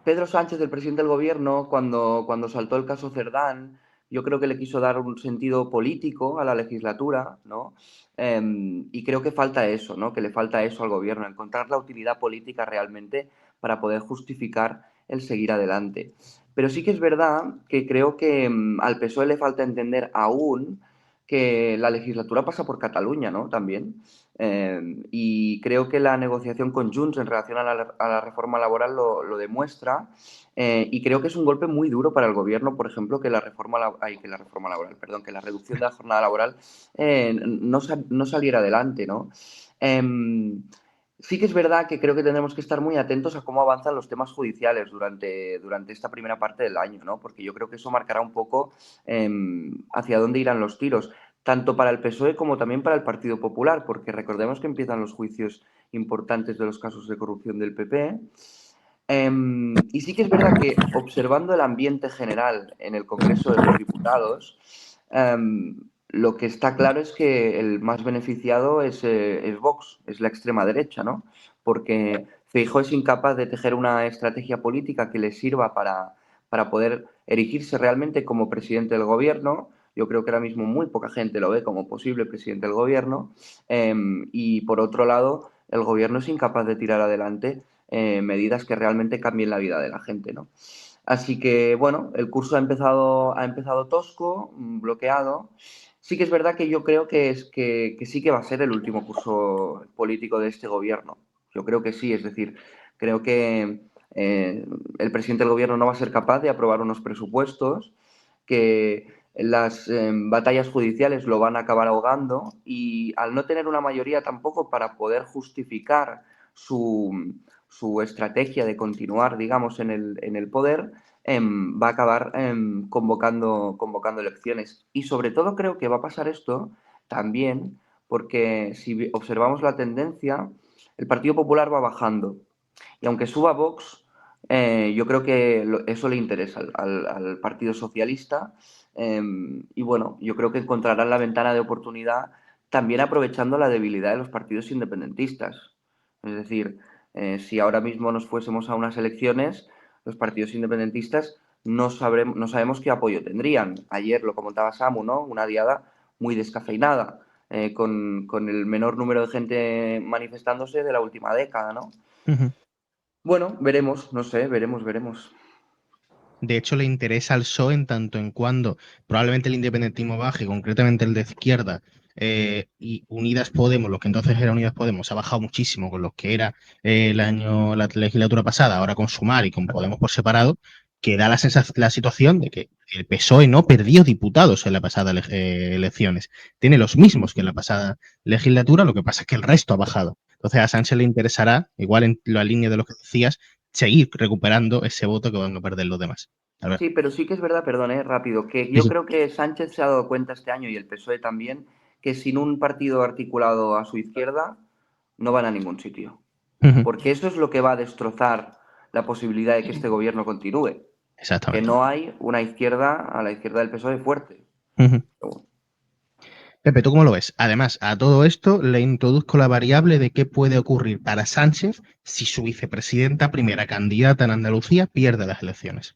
Pedro Sánchez, el presidente del gobierno, cuando saltó el caso Cerdán, yo creo que le quiso dar un sentido político a la legislatura, ¿no? Y creo que falta eso, ¿no? Que le falta eso al gobierno, encontrar la utilidad política realmente para poder justificar el seguir adelante. Pero sí que es verdad que creo que al PSOE le falta entender aún que la legislatura pasa por Cataluña, ¿no? También. Y creo que la negociación con Junts en relación a la reforma laboral lo demuestra. Y creo que es un golpe muy duro para el gobierno, por ejemplo, que la reducción de la jornada laboral no saliera adelante, ¿no? Sí que es verdad que creo que tendremos que estar muy atentos a cómo avanzan los temas judiciales durante esta primera parte del año, ¿no? Porque yo creo que eso marcará un poco hacia dónde irán los tiros, tanto para el PSOE como también para el Partido Popular, porque recordemos que empiezan los juicios importantes de los casos de corrupción del PP. Y sí que es verdad que observando el ambiente general en el Congreso de los Diputados, lo que está claro es que el más beneficiado es Vox, es la extrema derecha, ¿no? Porque Feijóo es incapaz de tejer una estrategia política que le sirva para poder erigirse realmente como presidente del gobierno. Yo creo que ahora mismo muy poca gente lo ve como posible presidente del gobierno. Y por otro lado, el gobierno es incapaz de tirar adelante medidas que realmente cambien la vida de la gente, ¿no? Así que, bueno, el curso ha empezado tosco, bloqueado. Sí que es verdad que yo creo que sí que va a ser el último curso político de este gobierno. Yo creo que sí, es decir, creo que el presidente del gobierno no va a ser capaz de aprobar unos presupuestos, que las batallas judiciales lo van a acabar ahogando, y al no tener una mayoría tampoco para poder justificar su estrategia de continuar, digamos, en el poder, va a acabar convocando elecciones. Y sobre todo creo que va a pasar esto también porque si observamos la tendencia, el Partido Popular va bajando. Y aunque suba Vox, yo creo que eso le interesa al Partido Socialista. Y bueno, yo creo que encontrarán la ventana de oportunidad también aprovechando la debilidad de los partidos independentistas. Es decir, si ahora mismo nos fuésemos a unas elecciones, los partidos independentistas no sabemos qué apoyo tendrían. Ayer lo comentaba Samu, ¿no? Una diada muy descafeinada, con el menor número de gente manifestándose de la última década, ¿no? Ujú. Bueno, veremos, no sé, veremos. De hecho, le interesa al PSOE en tanto en cuando probablemente el independentismo baje, concretamente el de izquierda, y Unidas Podemos, lo que entonces era Unidas Podemos, ha bajado muchísimo con lo que era la legislatura pasada, ahora con Sumar y con Podemos por separado, que da la situación de que el PSOE no perdió diputados en la pasada elecciones. Tiene los mismos que en la pasada legislatura, lo que pasa es que el resto ha bajado. Entonces a Sánchez le interesará, igual en la línea de lo que decías, seguir recuperando ese voto que van a perder los demás. Sí, pero sí que es verdad, perdón, rápido, que yo creo que Sánchez se ha dado cuenta este año, y el PSOE también, que sin un partido articulado a su izquierda no van a ningún sitio. Porque eso es lo que va a destrozar la posibilidad de que este gobierno continúe. Exactamente. Que no hay una izquierda a la izquierda del PSOE fuerte. Pepe, ¿tú cómo lo ves? Además, a todo esto le introduzco la variable de qué puede ocurrir para Sánchez si su vicepresidenta, primera candidata en Andalucía, pierde las elecciones.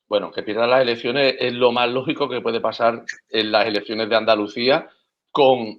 Bueno, que pierda las elecciones es lo más lógico que puede pasar en las elecciones de Andalucía, con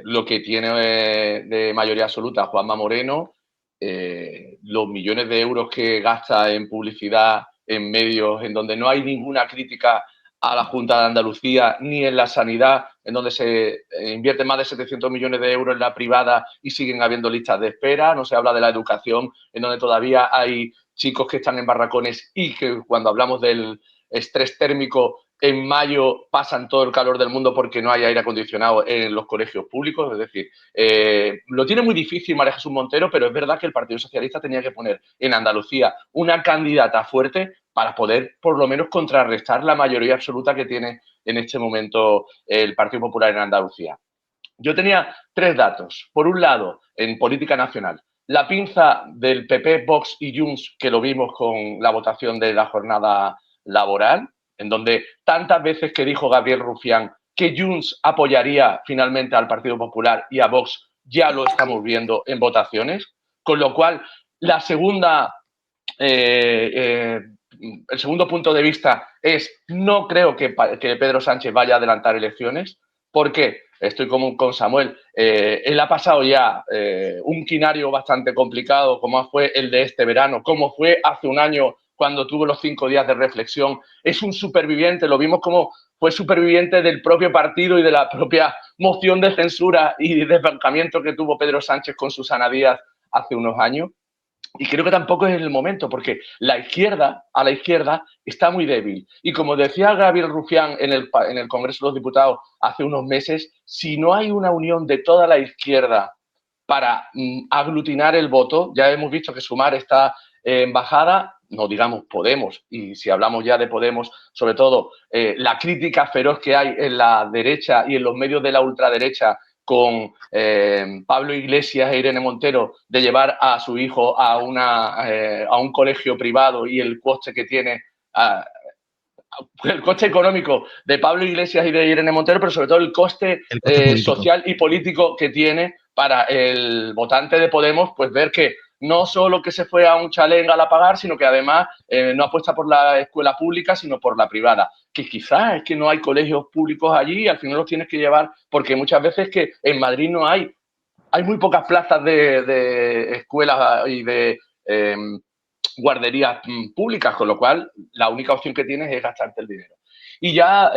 lo que tiene de mayoría absoluta Juanma Moreno, los millones de euros que gasta en publicidad, en medios, en donde no hay ninguna crítica a la Junta de Andalucía, ni en la sanidad, en donde se invierten más de 700 millones de euros en la privada y siguen habiendo listas de espera. No se habla de la educación, en donde todavía hay chicos que están en barracones y que cuando hablamos del estrés térmico en mayo pasan todo el calor del mundo porque no hay aire acondicionado en los colegios públicos. Es decir, lo tiene muy difícil María Jesús Montero, pero es verdad que el Partido Socialista tenía que poner en Andalucía una candidata fuerte para poder por lo menos contrarrestar la mayoría absoluta que tiene en este momento el Partido Popular en Andalucía. Yo tenía 3 datos. Por un lado, en política nacional, la pinza del PP, Vox y Junts, que lo vimos con la votación de la jornada laboral, en donde tantas veces que dijo Gabriel Rufián que Junts apoyaría finalmente al Partido Popular y a Vox, ya lo estamos viendo en votaciones, con lo cual la segunda, el segundo punto de vista es: no creo que Pedro Sánchez vaya a adelantar elecciones. ¿Por qué? Estoy con Samuel. Él ha pasado ya un quinario bastante complicado, como fue el de este verano, como fue hace un año cuando tuvo los 5 días de reflexión. Es un superviviente, lo vimos como fue superviviente del propio partido y de la propia moción de censura y de desbancamiento que tuvo Pedro Sánchez con Susana Díaz hace unos años. Y creo que tampoco es el momento, porque la izquierda, a la izquierda, está muy débil. Y como decía Gabriel Rufián en el Congreso de los Diputados hace unos meses, si no hay una unión de toda la izquierda para aglutinar el voto, ya hemos visto que Sumar está en bajada, no digamos Podemos, y si hablamos ya de Podemos, sobre todo la crítica feroz que hay en la derecha y en los medios de la ultraderecha con Pablo Iglesias e Irene Montero, de llevar a su hijo a un colegio privado, y el coste que tiene, el coste económico de Pablo Iglesias y de Irene Montero, pero sobre todo el coste social y político que tiene para el votante de Podemos, pues ver que no solo que se fue a un chalet en Galapagar, sino que además no apuesta por la escuela pública, sino por la privada. Que quizás es que no hay colegios públicos allí y al final los tienes que llevar, porque muchas veces que en Madrid no hay muy pocas plazas de escuelas y de guarderías públicas, con lo cual la única opción que tienes es gastarte el dinero. Y ya,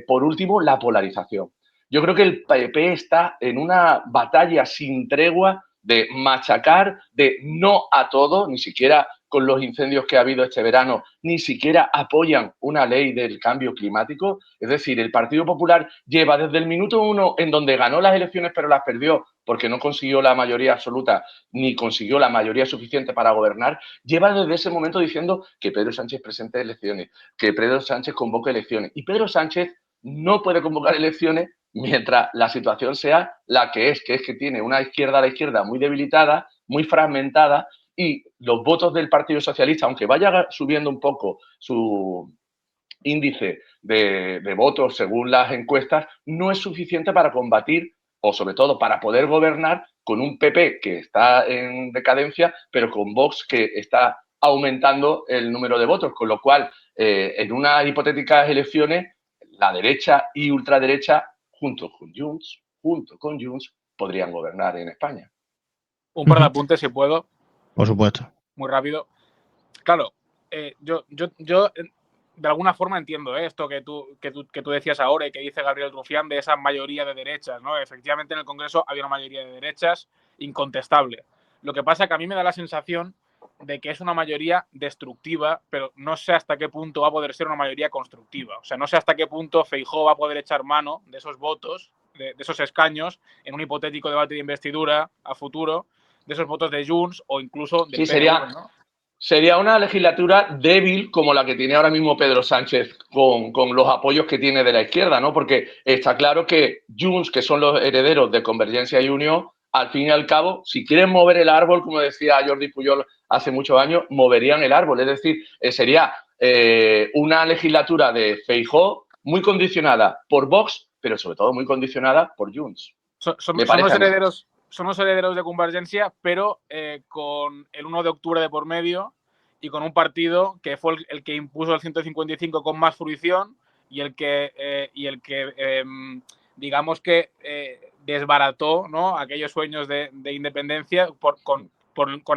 por último, la polarización. Yo creo que el PP está en una batalla sin tregua de machacar, de no a todo, ni siquiera con los incendios que ha habido este verano, ni siquiera apoyan una ley del cambio climático. Es decir, el Partido Popular lleva desde el minuto 1 en donde ganó las elecciones pero las perdió porque no consiguió la mayoría absoluta ni consiguió la mayoría suficiente para gobernar, lleva desde ese momento diciendo que Pedro Sánchez presente elecciones, que Pedro Sánchez convoque elecciones. Y Pedro Sánchez no puede convocar elecciones mientras la situación sea la que es que tiene una izquierda a la izquierda muy debilitada, muy fragmentada, y los votos del Partido Socialista, aunque vaya subiendo un poco su índice de votos según las encuestas, no es suficiente para combatir o sobre todo para poder gobernar con un PP que está en decadencia, pero con Vox que está aumentando el número de votos, con lo cual en unas hipotéticas elecciones la derecha y ultraderecha junto con Junts podrían gobernar en España. Un par de apuntes, si puedo. Por supuesto. Muy rápido. Claro, yo de alguna forma entiendo esto que tú decías ahora y que dice Gabriel Rufián de esa mayoría de derechas, ¿no? Efectivamente, en el Congreso había una mayoría de derechas incontestable. Lo que pasa es que a mí me da la sensación de que es una mayoría destructiva, pero no sé hasta qué punto va a poder ser una mayoría constructiva. O sea, no sé hasta qué punto Feijóo va a poder echar mano de esos votos, de esos escaños, en un hipotético debate de investidura a futuro, de esos votos de Junts o incluso del PNV, ¿no? Sería una legislatura débil como la que tiene ahora mismo Pedro Sánchez con los apoyos que tiene de la izquierda, ¿no? Porque está claro que Junts, que son los herederos de Convergencia y Unió, al fin y al cabo, si quieren mover el árbol, como decía Jordi Pujol hace muchos años, moverían el árbol. Es decir, sería una legislatura de Feijóo muy condicionada por Vox, pero sobre todo muy condicionada por Junts. Son los herederos de Convergencia, pero con el 1 de octubre de por medio y con un partido que fue el que impuso el 155 con más fruición y el que digamos que desbarató, ¿no?, aquellos sueños de independencia con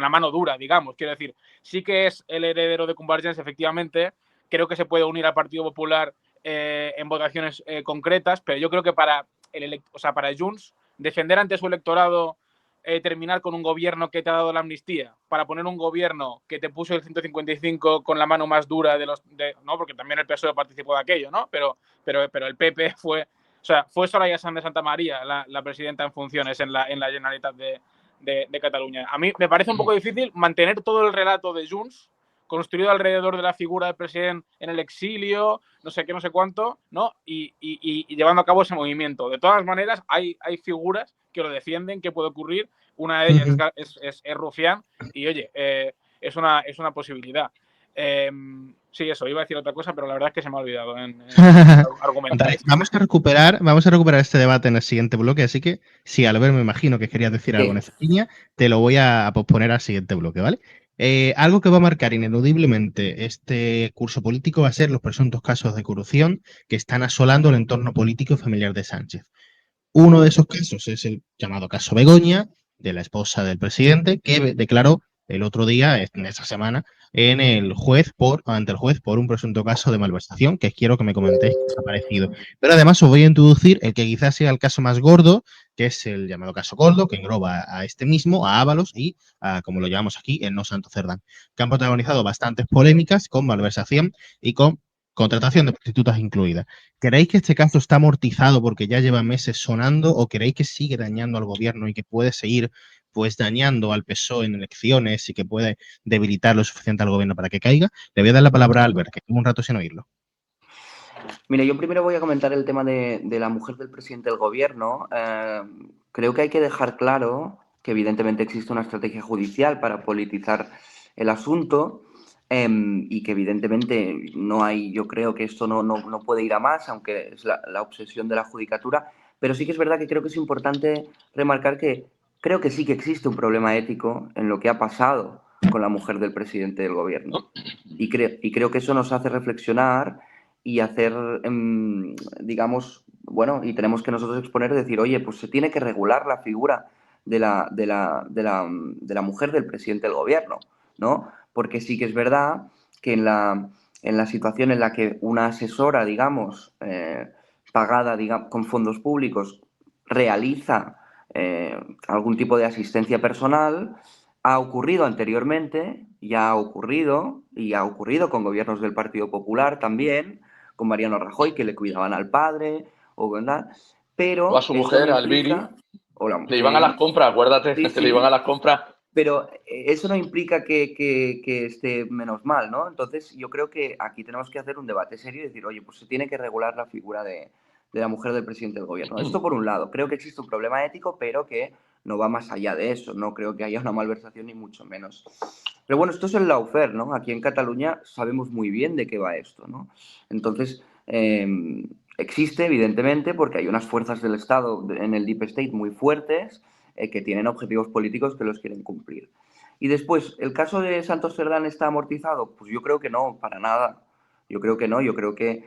la mano dura, digamos. Quiero decir, sí que es el heredero de Convergencia, efectivamente. Creo que se puede unir al Partido Popular en votaciones concretas, pero yo creo que para Junts, defender ante su electorado terminar con un gobierno que te ha dado la amnistía, para poner un gobierno que te puso el 155 con la mano más dura no, porque también el PSOE participó de aquello, ¿no? Pero el PP fue Soraya Sáenz de Santamaría la presidenta en funciones en la Generalitat de Cataluña. A mí me parece un poco difícil mantener todo el relato de Junts construido alrededor de la figura del presidente en el exilio, no sé qué, no sé cuánto, ¿no? Y llevando a cabo ese movimiento. De todas maneras, hay figuras que lo defienden, que puede ocurrir. Una de ellas es Rufián y, oye, es una posibilidad. Sí, eso, iba a decir otra cosa, pero la verdad es que se me ha olvidado en argumentar. Vamos a recuperar este debate en el siguiente bloque, así que si Albert, me imagino que querías decir algo en esa línea, te lo voy a posponer al siguiente bloque, ¿vale? Algo que va a marcar ineludiblemente este curso político va a ser los presuntos casos de corrupción que están asolando el entorno político y familiar de Sánchez. Uno de esos casos es el llamado caso Begoña, de la esposa del presidente, que declaró el otro día, en esa semana, ante el juez por un presunto caso de malversación, que quiero que me comentéis qué os ha parecido. Pero además os voy a introducir el que quizás sea el caso más gordo, que es el llamado caso Coldo, que engloba a este mismo, a Ábalos y, como lo llamamos aquí, el no Santo Cerdán, que han protagonizado bastantes polémicas con malversación y con contratación de prostitutas incluida. ¿Creéis que este caso está amortizado porque ya lleva meses sonando o creéis que sigue dañando al gobierno y que puede seguir pues dañando al PSOE en elecciones y que puede debilitar lo suficiente al gobierno para que caiga? Le voy a dar la palabra a Albert, que tuvo un rato sin oírlo. Mira, yo primero voy a comentar el tema de la mujer del presidente del gobierno. Creo que hay que dejar claro que evidentemente existe una estrategia judicial para politizar el asunto. Y que evidentemente no hay, yo creo que esto no puede ir a más, aunque es la obsesión de la judicatura, pero sí que es verdad que creo que es importante remarcar que creo que sí que existe un problema ético en lo que ha pasado con la mujer del presidente del gobierno. Y creo que eso nos hace reflexionar y hacer, digamos, bueno, y tenemos que nosotros exponer y decir, oye, pues se tiene que regular la figura de la mujer del presidente del gobierno, ¿no? Porque sí que es verdad que en la situación en la que una asesora, digamos, pagada con fondos públicos, realiza algún tipo de asistencia personal, ha ocurrido anteriormente, ya ha ocurrido, y ha ocurrido con gobiernos del Partido Popular también, con Mariano Rajoy, que le cuidaban al padre, o ¿verdad? O a Pero su eso no mujer, Albiri, implica... Hola, le iban a las sí, compras, acuérdate, sí, que le iban a sí, las compras. pero eso no implica que esté menos mal, ¿no? Entonces yo creo que aquí tenemos que hacer un debate serio y decir, oye, pues se tiene que regular la figura de la mujer del presidente del gobierno. Esto por un lado, creo que existe un problema ético, pero que no va más allá de eso, no creo que haya una malversación ni mucho menos. Pero bueno, esto es el lawfare, ¿no? Aquí en Cataluña sabemos muy bien de qué va esto, ¿no? Entonces, existe evidentemente porque hay unas fuerzas del Estado en el Deep State muy fuertes que tienen objetivos políticos que los quieren cumplir. Y después, ¿el caso de Santos Cerdán está amortizado? Pues yo creo que no, para nada. Yo creo que no, yo creo que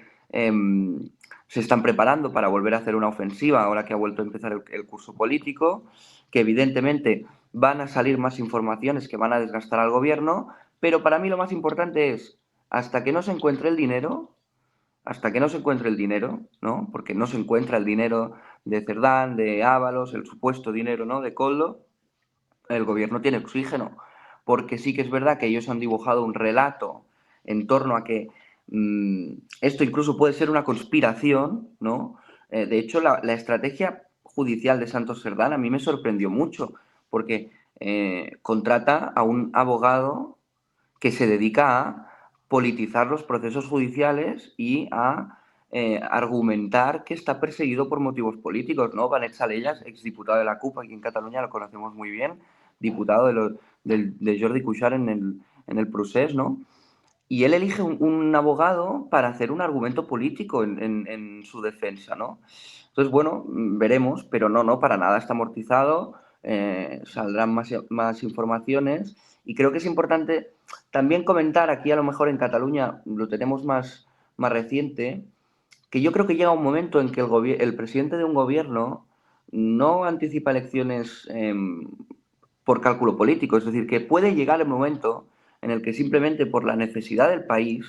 se están preparando para volver a hacer una ofensiva ahora que ha vuelto a empezar el curso político, que evidentemente van a salir más informaciones que van a desgastar al gobierno, pero para mí lo más importante es, hasta que no se encuentre el dinero, ¿no? Porque no se encuentra el dinero de Cerdán, de Ábalos, el supuesto dinero, ¿no? De Koldo, el gobierno tiene oxígeno. Porque sí que es verdad que ellos han dibujado un relato en torno a que esto incluso puede ser una conspiración, ¿no? De hecho, la estrategia judicial de Santos Cerdán a mí me sorprendió mucho, porque contrata a un abogado que se dedica a politizar los procesos judiciales y a argumentar que está perseguido por motivos políticos, ¿no? Benet Salellas, exdiputado de la CUP, aquí en Cataluña lo conocemos muy bien, diputado de Jordi Cuixart en el procés, ¿no? Y él elige un abogado para hacer un argumento político en su defensa, ¿no? Entonces, bueno, veremos, pero no, para nada está amortizado, saldrán más informaciones y creo que es importante también comentar, aquí a lo mejor en Cataluña lo tenemos más reciente, que yo creo que llega un momento en que el presidente de un gobierno no anticipa elecciones por cálculo político, es decir, que puede llegar el momento en el que simplemente por la necesidad del país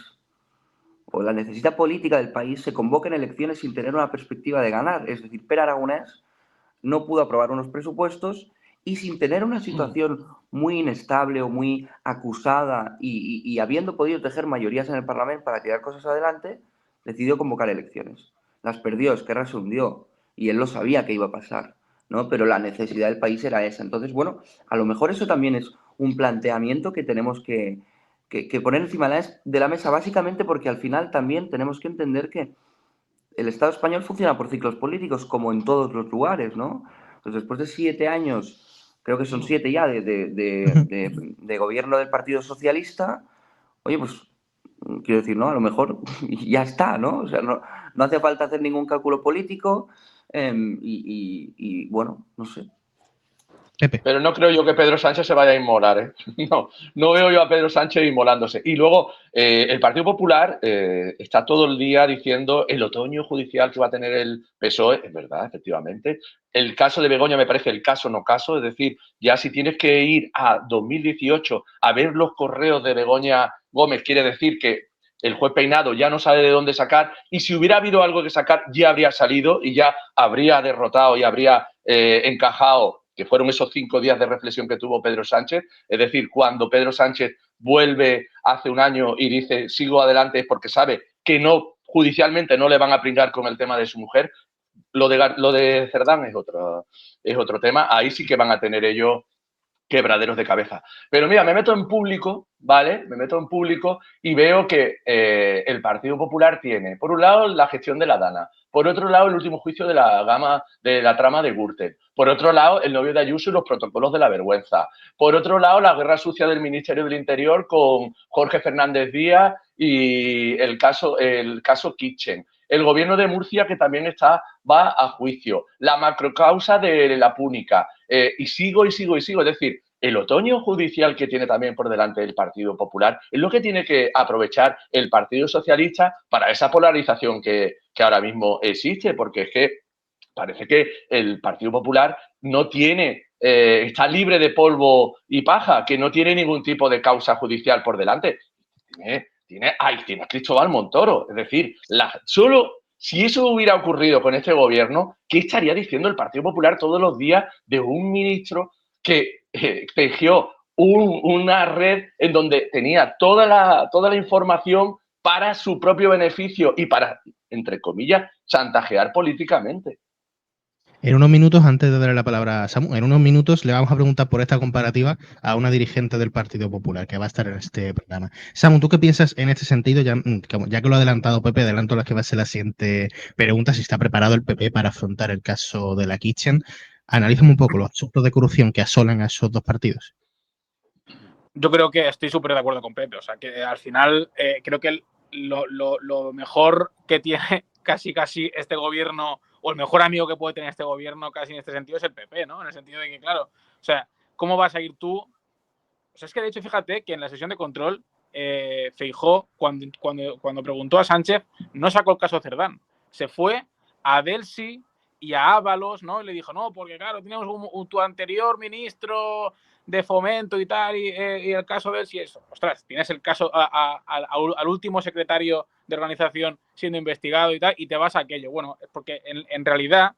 o la necesidad política del país se convoquen elecciones sin tener una perspectiva de ganar. Es decir, Pere Aragonés no pudo aprobar unos presupuestos y sin tener una situación muy inestable o muy acusada y habiendo podido tejer mayorías en el Parlamento para tirar cosas adelante, decidió convocar elecciones. Las perdió, Esquerra se hundió y él lo sabía que iba a pasar, ¿no? Pero la necesidad del país era esa. Entonces, bueno, a lo mejor eso también es un planteamiento que tenemos que poner encima de la mesa, básicamente porque al final también tenemos que entender que el Estado español funciona por ciclos políticos, como en todos los lugares, ¿no? Entonces, después de 7 años, creo que son 7 ya, de gobierno del Partido Socialista, oye, pues, quiero decir, ¿no? A lo mejor ya está, ¿no? O sea, no hace falta hacer ningún cálculo político y, bueno, no sé. Pepe. Pero no creo yo que Pedro Sánchez se vaya a inmolar, ¿eh? No veo yo a Pedro Sánchez inmolándose. Y luego, el Partido Popular está todo el día diciendo el otoño judicial que va a tener el PSOE. Es verdad, efectivamente. El caso de Begoña me parece el caso no caso. Es decir, ya si tienes que ir a 2018 a ver los correos de Begoña Gómez, quiere decir que el juez Peinado ya no sabe de dónde sacar y si hubiera habido algo que sacar ya habría salido y ya habría derrotado y habría encajado, que fueron esos 5 días de reflexión que tuvo Pedro Sánchez. Es decir, cuando Pedro Sánchez vuelve hace un año y dice sigo adelante es porque sabe que no judicialmente no le van a pringar con el tema de su mujer. Lo de Cerdán es otro tema. Ahí sí que van a tener ellos quebraderos de cabeza. Pero mira, me meto en público, ¿vale? Me meto en público y veo que el Partido Popular tiene, por un lado, la gestión de la Dana, por otro lado, el último juicio de la trama de Gürtel, por otro lado, el novio de Ayuso y los protocolos de la vergüenza, por otro lado, la guerra sucia del Ministerio del Interior con Jorge Fernández Díaz y el caso Kitchen. El gobierno de Murcia, que también va a juicio. La macrocausa de la Púnica. Y sigo. Es decir, el otoño judicial que tiene también por delante el Partido Popular es lo que tiene que aprovechar el Partido Socialista para esa polarización que ahora mismo existe, porque es que parece que el Partido Popular no tiene, está libre de polvo y paja, que no tiene ningún tipo de causa judicial por delante. Tiene a Cristóbal Montoro. Es decir, solo si eso hubiera ocurrido con este gobierno, ¿qué estaría diciendo el Partido Popular todos los días de un ministro que tejió una red en donde tenía toda la información para su propio beneficio y para, entre comillas, chantajear políticamente. En unos minutos, antes de darle la palabra a Samu, en unos minutos le vamos a preguntar por esta comparativa a una dirigente del Partido Popular que va a estar en este programa. Samu, ¿tú qué piensas en este sentido? Ya que lo ha adelantado Pepe, adelanto las que va a ser la siguiente pregunta, si está preparado el PP para afrontar el caso de la Kitchen. Analízame un poco los asuntos de corrupción que asolan a esos dos partidos. Yo creo que estoy súper de acuerdo con Pepe. O sea, que al final creo que lo mejor que tiene casi este gobierno, o el mejor amigo que puede tener este gobierno casi en este sentido, es el PP, ¿no? En el sentido de que, claro, o sea, ¿cómo vas a ir tú? O sea, es que de hecho, fíjate que en la sesión de control, Feijóo, cuando preguntó a Sánchez, no sacó el caso Cerdán. Se fue a Delsi y a Ábalos, ¿no? Y le dijo, no, porque claro, teníamos tu anterior ministro de Fomento y tal, y el caso de Delsi, eso. Ostras, tienes el caso al último secretario de organización siendo investigado y tal, y te vas a aquello. Bueno, porque en realidad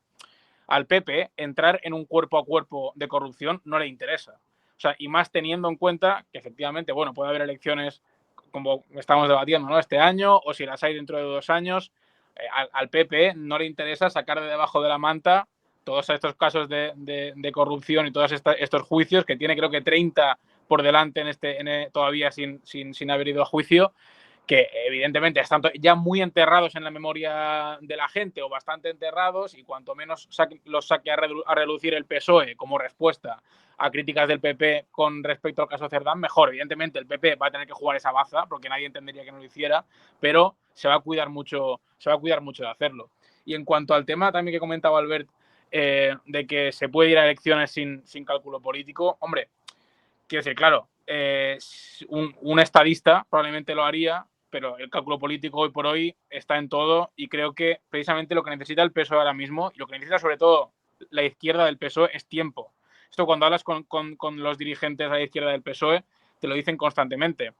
al PP entrar en un cuerpo a cuerpo de corrupción no le interesa. O sea, y más teniendo en cuenta que efectivamente, bueno, puede haber elecciones como estamos debatiendo, ¿no? Este año, o si las hay dentro de 2 años, al PP no le interesa sacar de debajo de la manta todos estos casos de corrupción y todos estos juicios, que tiene creo que 30 por delante todavía sin haber ido a juicio, que evidentemente están ya muy enterrados en la memoria de la gente, o bastante enterrados, y cuanto menos los saque a relucir el PSOE como respuesta a críticas del PP con respecto al caso Cerdán, mejor. Evidentemente el PP va a tener que jugar esa baza, porque nadie entendería que no lo hiciera, pero se va a cuidar mucho de hacerlo. Y en cuanto al tema también que comentaba Albert, de que se puede ir a elecciones sin cálculo político, hombre, quiero decir, claro, un estadista probablemente lo haría, pero el cálculo político hoy por hoy está en todo, y creo que precisamente lo que necesita el PSOE ahora mismo, y lo que necesita sobre todo la izquierda del PSOE, es tiempo. Esto cuando hablas con los dirigentes a la izquierda del PSOE, te lo dicen constantemente.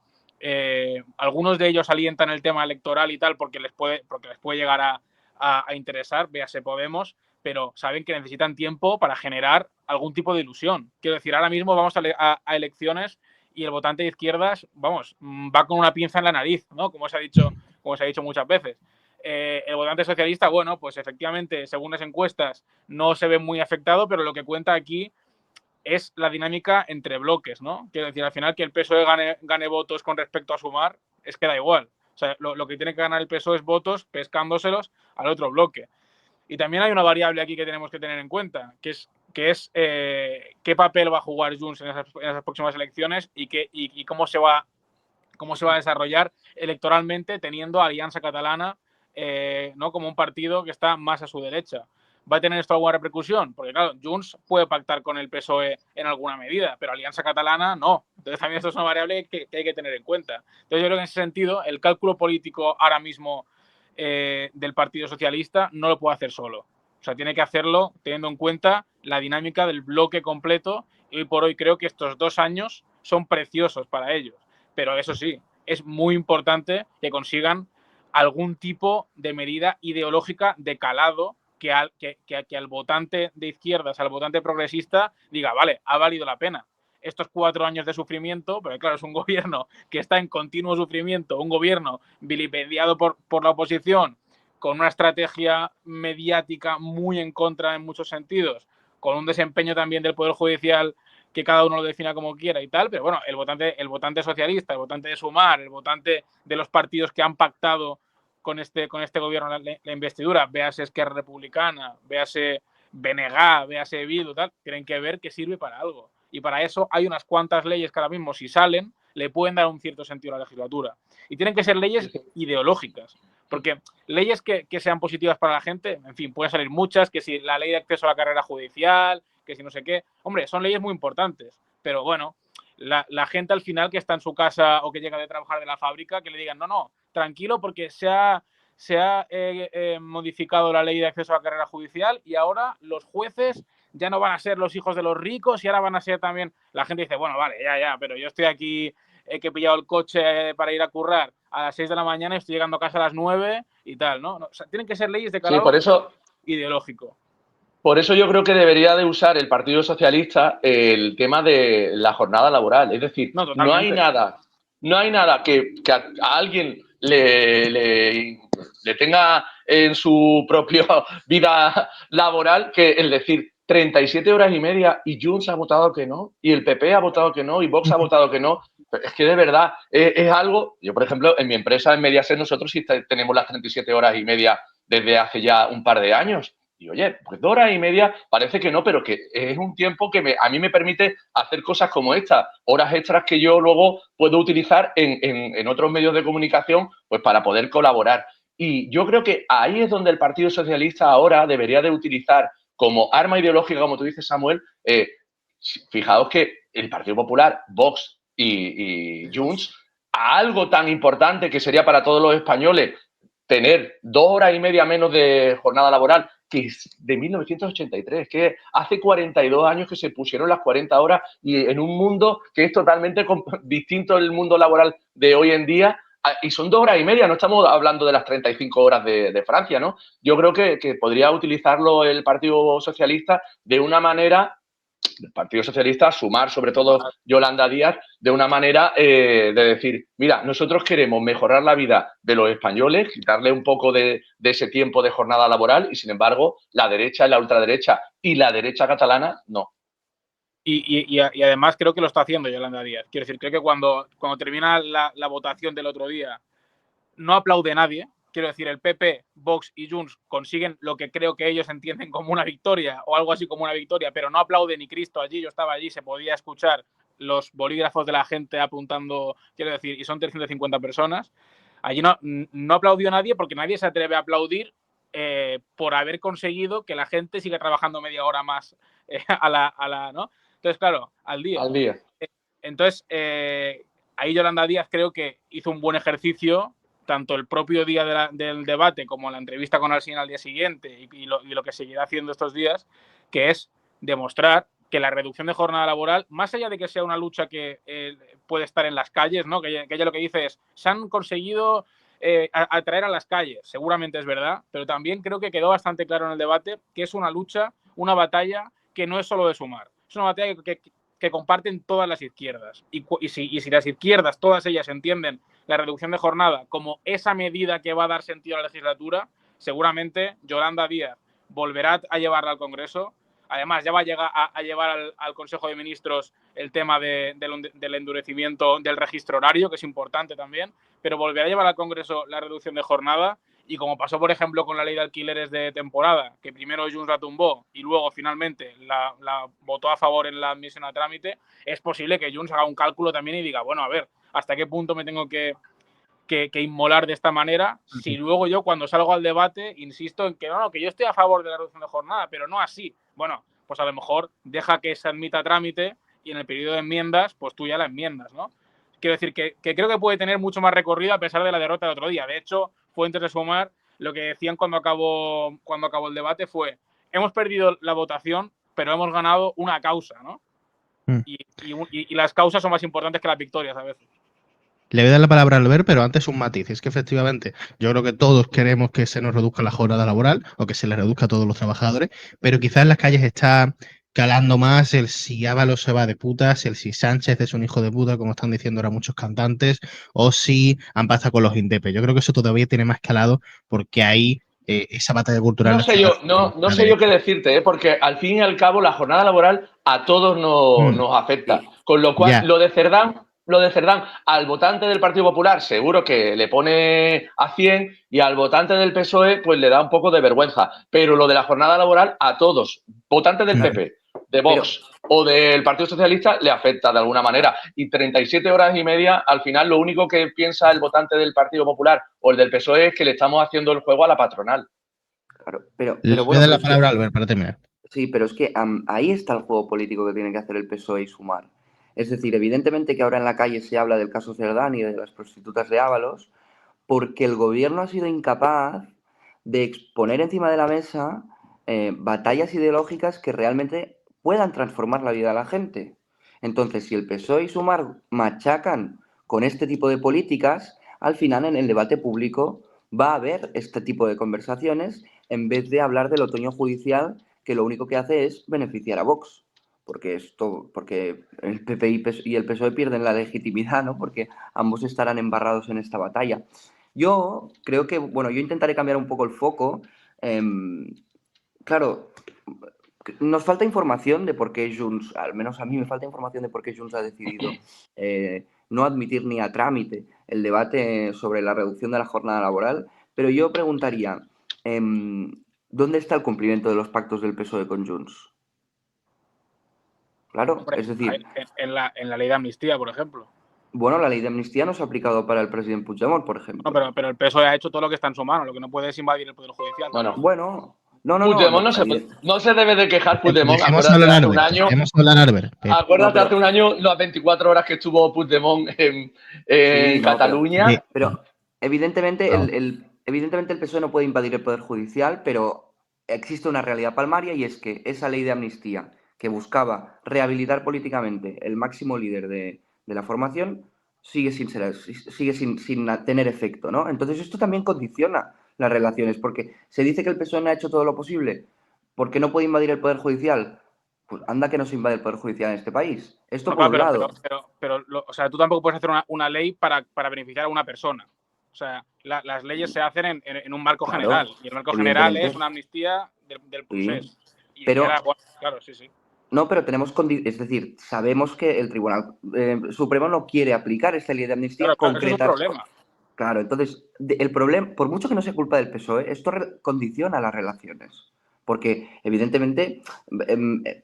Algunos de ellos alientan el tema electoral y tal porque les puede llegar a interesar, véase Podemos, pero saben que necesitan tiempo para generar algún tipo de ilusión. Quiero decir, ahora mismo vamos a elecciones y el votante de izquierdas, vamos, va con una pinza en la nariz, ¿no? Como se ha dicho muchas veces. El votante socialista, bueno, pues efectivamente, según las encuestas, no se ve muy afectado, pero lo que cuenta aquí es la dinámica entre bloques, ¿no? Quiero decir, al final que el PSOE gane votos con respecto a Sumar, es que da igual. O sea, lo que tiene que ganar el PSOE es votos pescándoselos al otro bloque. Y también hay una variable aquí que tenemos que tener en cuenta, que es qué papel va a jugar Junts en esas próximas elecciones y cómo se va a desarrollar electoralmente, teniendo a Alianza Catalana ¿no? como un partido que está más a su derecha. ¿Va a tener esto alguna repercusión? Porque claro, Junts puede pactar con el PSOE en alguna medida, pero Alianza Catalana no. Entonces también esto es una variable que hay que tener en cuenta. Entonces yo creo que en ese sentido el cálculo político ahora mismo del Partido Socialista no lo puede hacer solo. O sea, tiene que hacerlo teniendo en cuenta la dinámica del bloque completo, y hoy por hoy creo que estos 2 años son preciosos para ellos. Pero eso sí, es muy importante que consigan algún tipo de medida ideológica de calado que al votante de izquierdas, al votante progresista, diga, vale, ha valido la pena estos 4 años de sufrimiento, pero claro, es un gobierno que está en continuo sufrimiento, un gobierno vilipendiado por la oposición, con una estrategia mediática muy en contra en muchos sentidos, con un desempeño también del Poder Judicial que cada uno lo defina como quiera y tal, pero bueno, el votante socialista, el votante de Sumar, el votante de los partidos que han pactado con este gobierno la investidura, véase Esquerra Republicana, véase BNG, véase Bildu, tal, tienen que ver que sirve para algo. Y para eso hay unas cuantas leyes que ahora mismo, si salen, le pueden dar un cierto sentido a la legislatura. Y tienen que ser leyes ideológicas, porque leyes que sean positivas para la gente, en fin, pueden salir muchas, que si la ley de acceso a la carrera judicial, que si no sé qué, hombre, son leyes muy importantes, pero bueno, la gente al final que está en su casa o que llega de trabajar de la fábrica, que le digan, no, tranquilo, porque se ha modificado la ley de acceso a la carrera judicial y ahora los jueces ya no van a ser los hijos de los ricos y ahora van a ser también... La gente dice, bueno, vale, ya, pero yo estoy aquí, que he pillado el coche para ir a currar a las 6 de la mañana y estoy llegando a casa a las 9 y tal, ¿no? O sea, tienen que ser leyes de calado ideológico. Por eso yo creo que debería de usar el Partido Socialista el tema de la jornada laboral. Es decir, No, no hay totalmente. nada que a alguien le tenga en su propia vida laboral que el decir 37 horas y media y Junts ha votado que no, y el PP ha votado que no, y Vox ha votado que no. Es que de verdad es algo. Yo, por ejemplo, en mi empresa, en Mediaset, nosotros sí tenemos las 37 horas y media desde hace ya un par de años. Y oye, pues 2 horas y media parece que no, pero que es un tiempo que a mí me permite hacer cosas como esta, horas extras que yo luego puedo utilizar en otros medios de comunicación, pues para poder colaborar. Y yo creo que ahí es donde el Partido Socialista ahora debería de utilizar como arma ideológica, como tú dices, Samuel. Fijaos que el Partido Popular, Vox y Junts, a algo tan importante que sería para todos los españoles tener 2 horas y media menos de jornada laboral, que es de 1983, que hace 42 años que se pusieron las 40 horas, y en un mundo que es totalmente distinto del mundo laboral de hoy en día, y son 2 horas y media, no estamos hablando de las 35 horas de Francia, ¿no? Yo creo que podría utilizarlo el Partido Socialista de una manera, el Partido Socialista, sumar sobre todo Yolanda Díaz, de una manera de decir, mira, nosotros queremos mejorar la vida de los españoles, quitarle un poco de ese tiempo de jornada laboral, y sin embargo la derecha y la ultraderecha y la derecha catalana no. Y además creo que lo está haciendo Yolanda Díaz. Quiero decir, creo que cuando termina la votación del otro día no aplaude nadie. Quiero decir, el PP, Vox y Junts consiguen lo que creo que ellos entienden como una victoria o algo así como una victoria, pero no aplaude ni Cristo allí. Yo estaba allí, se podía escuchar los bolígrafos de la gente apuntando, quiero decir, y son 350 personas. Allí no aplaudió nadie porque nadie se atreve a aplaudir por haber conseguido que la gente siga trabajando media hora más ¿no? Entonces, claro, al día. Entonces, ahí Yolanda Díaz creo que hizo un buen ejercicio, tanto el propio día del debate como la entrevista con Alsina al día siguiente y lo que seguirá haciendo estos días, que es demostrar que la reducción de jornada laboral, más allá de que sea una lucha que puede estar en las calles, ¿no? Que ella lo que dice es, se han conseguido atraer a las calles, seguramente es verdad, pero también creo que quedó bastante claro en el debate que es una lucha, una batalla que no es solo de sumar, es una batalla que comparten todas las izquierdas. Y si las izquierdas, todas ellas, entienden la reducción de jornada como esa medida que va a dar sentido a la legislatura, seguramente Yolanda Díaz volverá a llevarla al Congreso. Además, ya va a llegar a llevar al Consejo de Ministros el tema del endurecimiento del registro horario, que es importante también, pero volverá a llevar al Congreso la reducción de jornada. Y como pasó, por ejemplo, con la ley de alquileres de temporada, que primero Junts la tumbó y luego finalmente la votó a favor en la admisión a trámite, es posible que Junts haga un cálculo también y diga, bueno, a ver, ¿hasta qué punto me tengo que inmolar de esta manera? Si luego yo, cuando salgo al debate, insisto en que no, que yo estoy a favor de la reducción de jornada, pero no así. Bueno, pues a lo mejor deja que se admita a trámite y en el periodo de enmiendas, pues tú ya la enmiendas, ¿no? Quiero decir que creo que puede tener mucho más recorrido a pesar de la derrota del otro día. De hecho, fuentes de Sumar lo que decían cuando acabó el debate fue, hemos perdido la votación, pero hemos ganado una causa, ¿no? Y las causas son más importantes que las victorias a veces. Le voy a dar la palabra a Albert, pero antes un matiz. Es que efectivamente yo creo que todos queremos que se nos reduzca la jornada laboral o que se le reduzca a todos los trabajadores, pero quizás en las calles está calando más el si Ábalos se va de putas, el si Sánchez es un hijo de puta, como están diciendo ahora muchos cantantes, o si han pasado con los indepes. Yo creo que eso todavía tiene más calado porque hay esa batalla cultural. No sé yo qué decirte, porque al fin y al cabo la jornada laboral a todos nos afecta. Con lo cual, lo de Cerdán al votante del Partido Popular seguro que le pone a 100 y al votante del PSOE pues le da un poco de vergüenza. Pero lo de la jornada laboral a todos, votantes del PP, de Vox o del Partido Socialista, le afecta de alguna manera. Y 37 horas y media, al final lo único que piensa el votante del Partido Popular o el del PSOE es que le estamos haciendo el juego a la patronal. Claro, pero bueno, voy a dar la palabra a Albert para terminar. Sí, pero es que ahí está el juego político que tiene que hacer el PSOE y Sumar. Es decir, evidentemente que ahora en la calle se habla del caso Cerdán y de las prostitutas de Ábalos, porque el gobierno ha sido incapaz de exponer encima de la mesa batallas ideológicas que realmente puedan transformar la vida de la gente. Entonces, si el PSOE y Sumar machacan con este tipo de políticas, al final en el debate público va a haber este tipo de conversaciones en vez de hablar del otoño judicial que lo único que hace es beneficiar a Vox. Porque el PP y el PSOE pierden la legitimidad, ¿no? Porque ambos estarán embarrados en esta batalla. Yo creo que, bueno, yo intentaré cambiar un poco el foco. Claro, nos falta información de por qué Junts, al menos a mí me falta información de por qué Junts ha decidido no admitir ni a trámite el debate sobre la reducción de la jornada laboral, pero yo preguntaría, ¿dónde está el cumplimiento de los pactos del PSOE con Junts? Claro, Hombre, es decir... En la ley de amnistía, por ejemplo. Bueno, la ley de amnistía no se ha aplicado para el presidente Puigdemont, por ejemplo. No, pero el PSOE ha hecho todo lo que está en su mano, lo que no puede es invadir el Poder Judicial. Bueno, Puigdemont no se debe de quejar Puigdemont. Acuérdate hace un año las 24 horas que estuvo Puigdemont en Cataluña. Pero evidentemente, evidentemente el PSOE no puede invadir el Poder Judicial, pero existe una realidad palmaria y es que esa ley de amnistía que buscaba rehabilitar políticamente el máximo líder de la formación sigue sin tener efecto, ¿no? Entonces esto también condiciona las relaciones, porque se dice que el PSOE no ha hecho todo lo posible porque no puede invadir el Poder Judicial. Pues anda que no se invade el Poder Judicial en este país. Esto por un lado. Pero o sea, tú tampoco puedes hacer una ley para beneficiar a una persona. O sea, las leyes se hacen en un marco general. Y el marco general es una amnistía del procés. Sí, pero... Claro, sí. No, pero es decir, sabemos que el Tribunal Supremo no quiere aplicar esta ley de amnistía concreta. Eso es un problema. Claro, entonces, el problema, por mucho que no sea culpa del PSOE, esto condiciona las relaciones. Porque, evidentemente,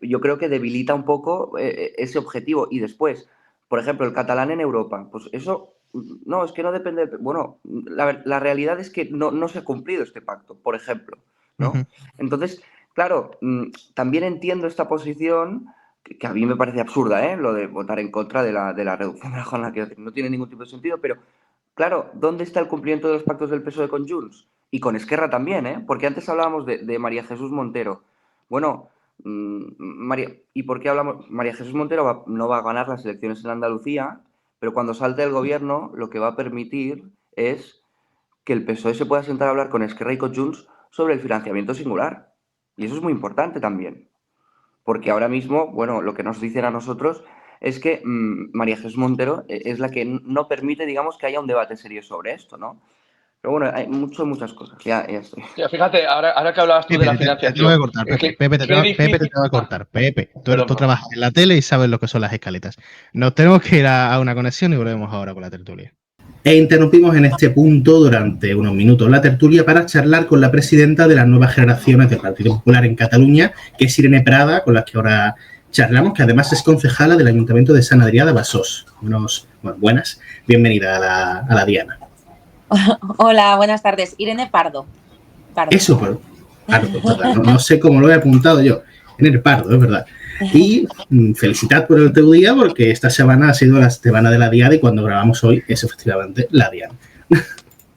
yo creo que debilita un poco ese objetivo. Y después, por ejemplo, el catalán en Europa, pues eso, no, es que no depende... Bueno, la realidad es que no se ha cumplido este pacto, por ejemplo, ¿no? Entonces... Claro, también entiendo esta posición, que a mí me parece absurda, lo de votar en contra de la reducción de la jornada, que no tiene ningún tipo de sentido, pero claro, ¿dónde está el cumplimiento de los pactos del PSOE con Junts? Y con Esquerra también, porque antes hablábamos de María Jesús Montero. Bueno, ¿y por qué hablamos? María Jesús Montero no va a ganar las elecciones en Andalucía, pero cuando salte del gobierno lo que va a permitir es que el PSOE se pueda sentar a hablar con Esquerra y con Junts sobre el financiamiento singular. Y eso es muy importante también, porque ahora mismo, bueno, lo que nos dicen a nosotros es que María Jesús Montero es la que no permite, digamos, que haya un debate serio sobre esto, ¿no? Pero bueno, hay muchas cosas, ya estoy. Ya, fíjate, ahora que hablabas tú de la financiación... Te voy a cortar, Pepe, te voy a cortar. Pepe, tú trabajas en la tele y sabes lo que son las escaletas. Nos tenemos que ir a una conexión y volvemos ahora con la tertulia. E interrumpimos en este punto durante unos minutos la tertulia para charlar con la presidenta de las nuevas generaciones del Partido Popular en Cataluña, que es Irene Prada, con la que ahora charlamos, que además es concejala del Ayuntamiento de Sant Adrià de Besòs. Buenas, bienvenida a la Diana. Hola, buenas tardes. Irene Pardo. Eso, Pardo, no sé cómo lo he apuntado yo. Irene Pardo, es verdad. Y felicitat por el teu día, porque esta semana ha sido la semana de la Diada y cuando grabamos hoy es efectivamente la Diana.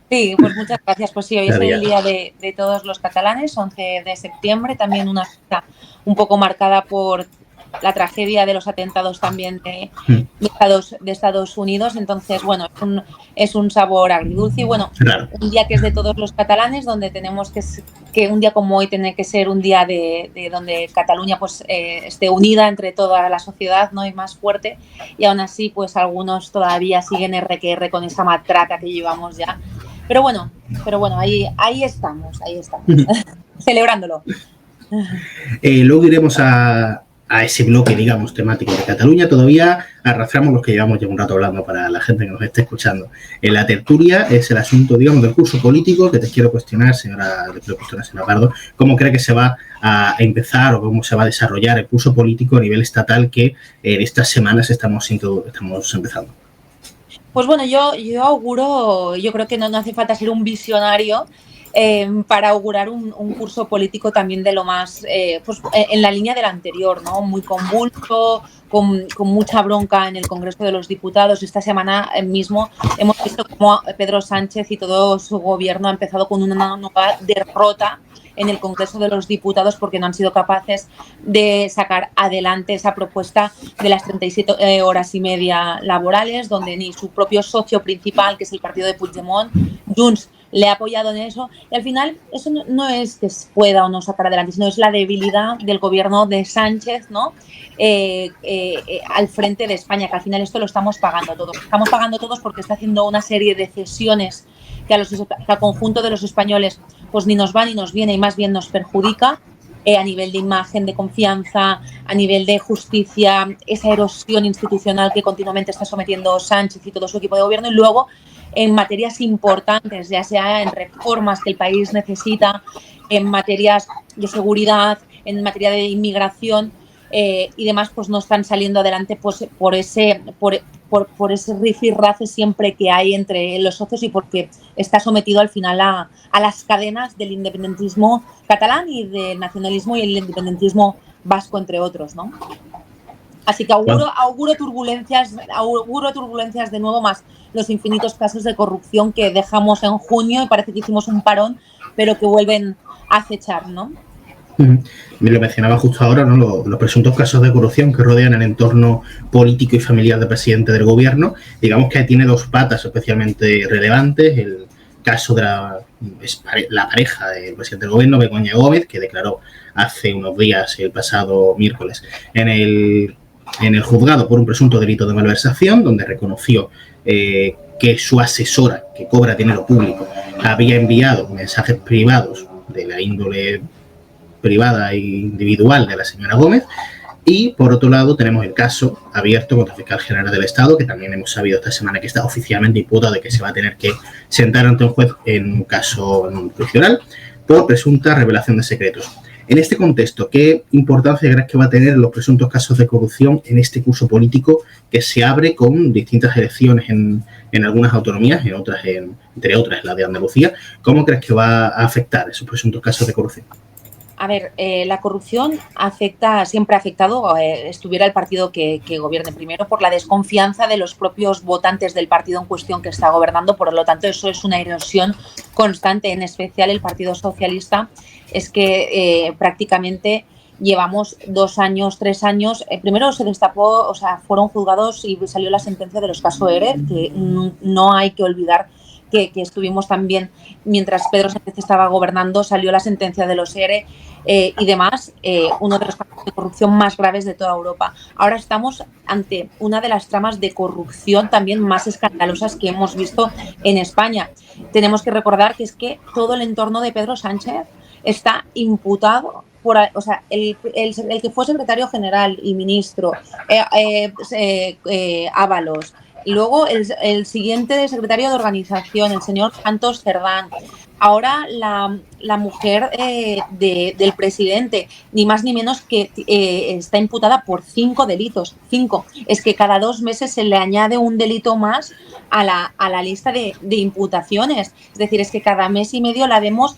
Sí, pues muchas gracias. Pues sí, hoy es el día de todos los catalanes, 11 de septiembre, también una fecha un poco marcada por la tragedia de los atentados también de Estados Unidos. Entonces, bueno, es un sabor agridulce y bueno, un día que es de todos los catalanes, donde tenemos que un día como hoy tiene que ser un día de donde Cataluña pues esté unida entre toda la sociedad, ¿no? Y más fuerte, y aún así pues algunos todavía siguen RQR con esa matraca que llevamos ya. Pero bueno, ahí estamos celebrándolo. Luego iremos a ese bloque, digamos, temático de Cataluña. Todavía arrastramos los que llevamos ya un rato hablando para la gente que nos esté escuchando. En la tertulia es el asunto, digamos, del curso político que te quiero cuestionar, señora Pardo. ¿Cómo cree que se va a empezar o cómo se va a desarrollar el curso político a nivel estatal que en estas semanas estamos empezando? Pues bueno, yo auguro, yo creo que no hace falta ser un visionario para augurar un curso político también de lo más, pues en la línea del anterior, ¿no? Muy convulso, con mucha bronca en el Congreso de los Diputados. Esta semana mismo hemos visto cómo Pedro Sánchez y todo su gobierno ha empezado con una nueva derrota en el Congreso de los Diputados porque no han sido capaces de sacar adelante esa propuesta de las 37 horas y media laborales, donde ni su propio socio principal, que es el partido de Puigdemont, Junts, le ha apoyado en eso, y al final eso no es que pueda o no sacar adelante, sino es la debilidad del gobierno de Sánchez, ¿no? Al frente de España, que al final esto lo estamos pagando todos. Estamos pagando todos porque está haciendo una serie de cesiones que al conjunto de los españoles pues ni nos va ni nos viene y más bien nos perjudica. A nivel de imagen, de confianza, a nivel de justicia, esa erosión institucional que continuamente está sometiendo Sánchez y todo su equipo de gobierno, y luego en materias importantes, ya sea en reformas que el país necesita, en materias de seguridad, en materia de inmigración y demás, pues no están saliendo adelante pues, por ese rifirrafe siempre que hay entre los socios y porque está sometido al final a las cadenas del independentismo catalán y del nacionalismo y el independentismo vasco, entre otros, ¿no? Así que auguro turbulencias de nuevo, más los infinitos casos de corrupción que dejamos en junio y parece que hicimos un parón, pero que vuelven a acechar, ¿no? Me lo mencionaba justo ahora, ¿no? Los presuntos casos de corrupción que rodean el entorno político y familiar del presidente del gobierno. Digamos que tiene dos patas especialmente relevantes. El caso de la pareja del presidente del gobierno, Begoña Gómez, que declaró hace unos días, el pasado miércoles, en el juzgado por un presunto delito de malversación, donde reconoció que su asesora, que cobra dinero público, había enviado mensajes privados de la índole privada e individual de la señora Gómez. Y por otro lado tenemos el caso abierto contra el fiscal general del Estado, que también hemos sabido esta semana que está oficialmente imputado de que se va a tener que sentar ante un juez en un caso juicio oral por presunta revelación de secretos. En este contexto, ¿qué importancia crees que va a tener los presuntos casos de corrupción en este curso político que se abre con distintas elecciones en algunas autonomías, en otras, entre otras la de Andalucía? ¿Cómo crees que va a afectar esos presuntos casos de corrupción? A ver, la corrupción siempre ha afectado, estuviera el partido que gobierne primero, por la desconfianza de los propios votantes del partido en cuestión que está gobernando. Por lo tanto, eso es una erosión constante, en especial el Partido Socialista. Es que prácticamente llevamos 2 años, 3 años. Primero se destapó, o sea, fueron juzgados y salió la sentencia de los casos ERE, que no hay que olvidar que estuvimos también, mientras Pedro Sánchez estaba gobernando, salió la sentencia de los ERE y demás, uno de los casos de corrupción más graves de toda Europa. Ahora estamos ante una de las tramas de corrupción también más escandalosas que hemos visto en España. Tenemos que recordar que es que todo el entorno de Pedro Sánchez está imputado por, o sea, el que fue secretario general y ministro, Ábalos. Y luego el siguiente secretario de organización, el señor Santos Cerdán. Ahora la mujer del presidente, ni más ni menos que está imputada por 5 delitos. 5. Es que cada 2 meses se le añade un delito más a la lista de imputaciones. Es decir, es que cada mes y medio la vemos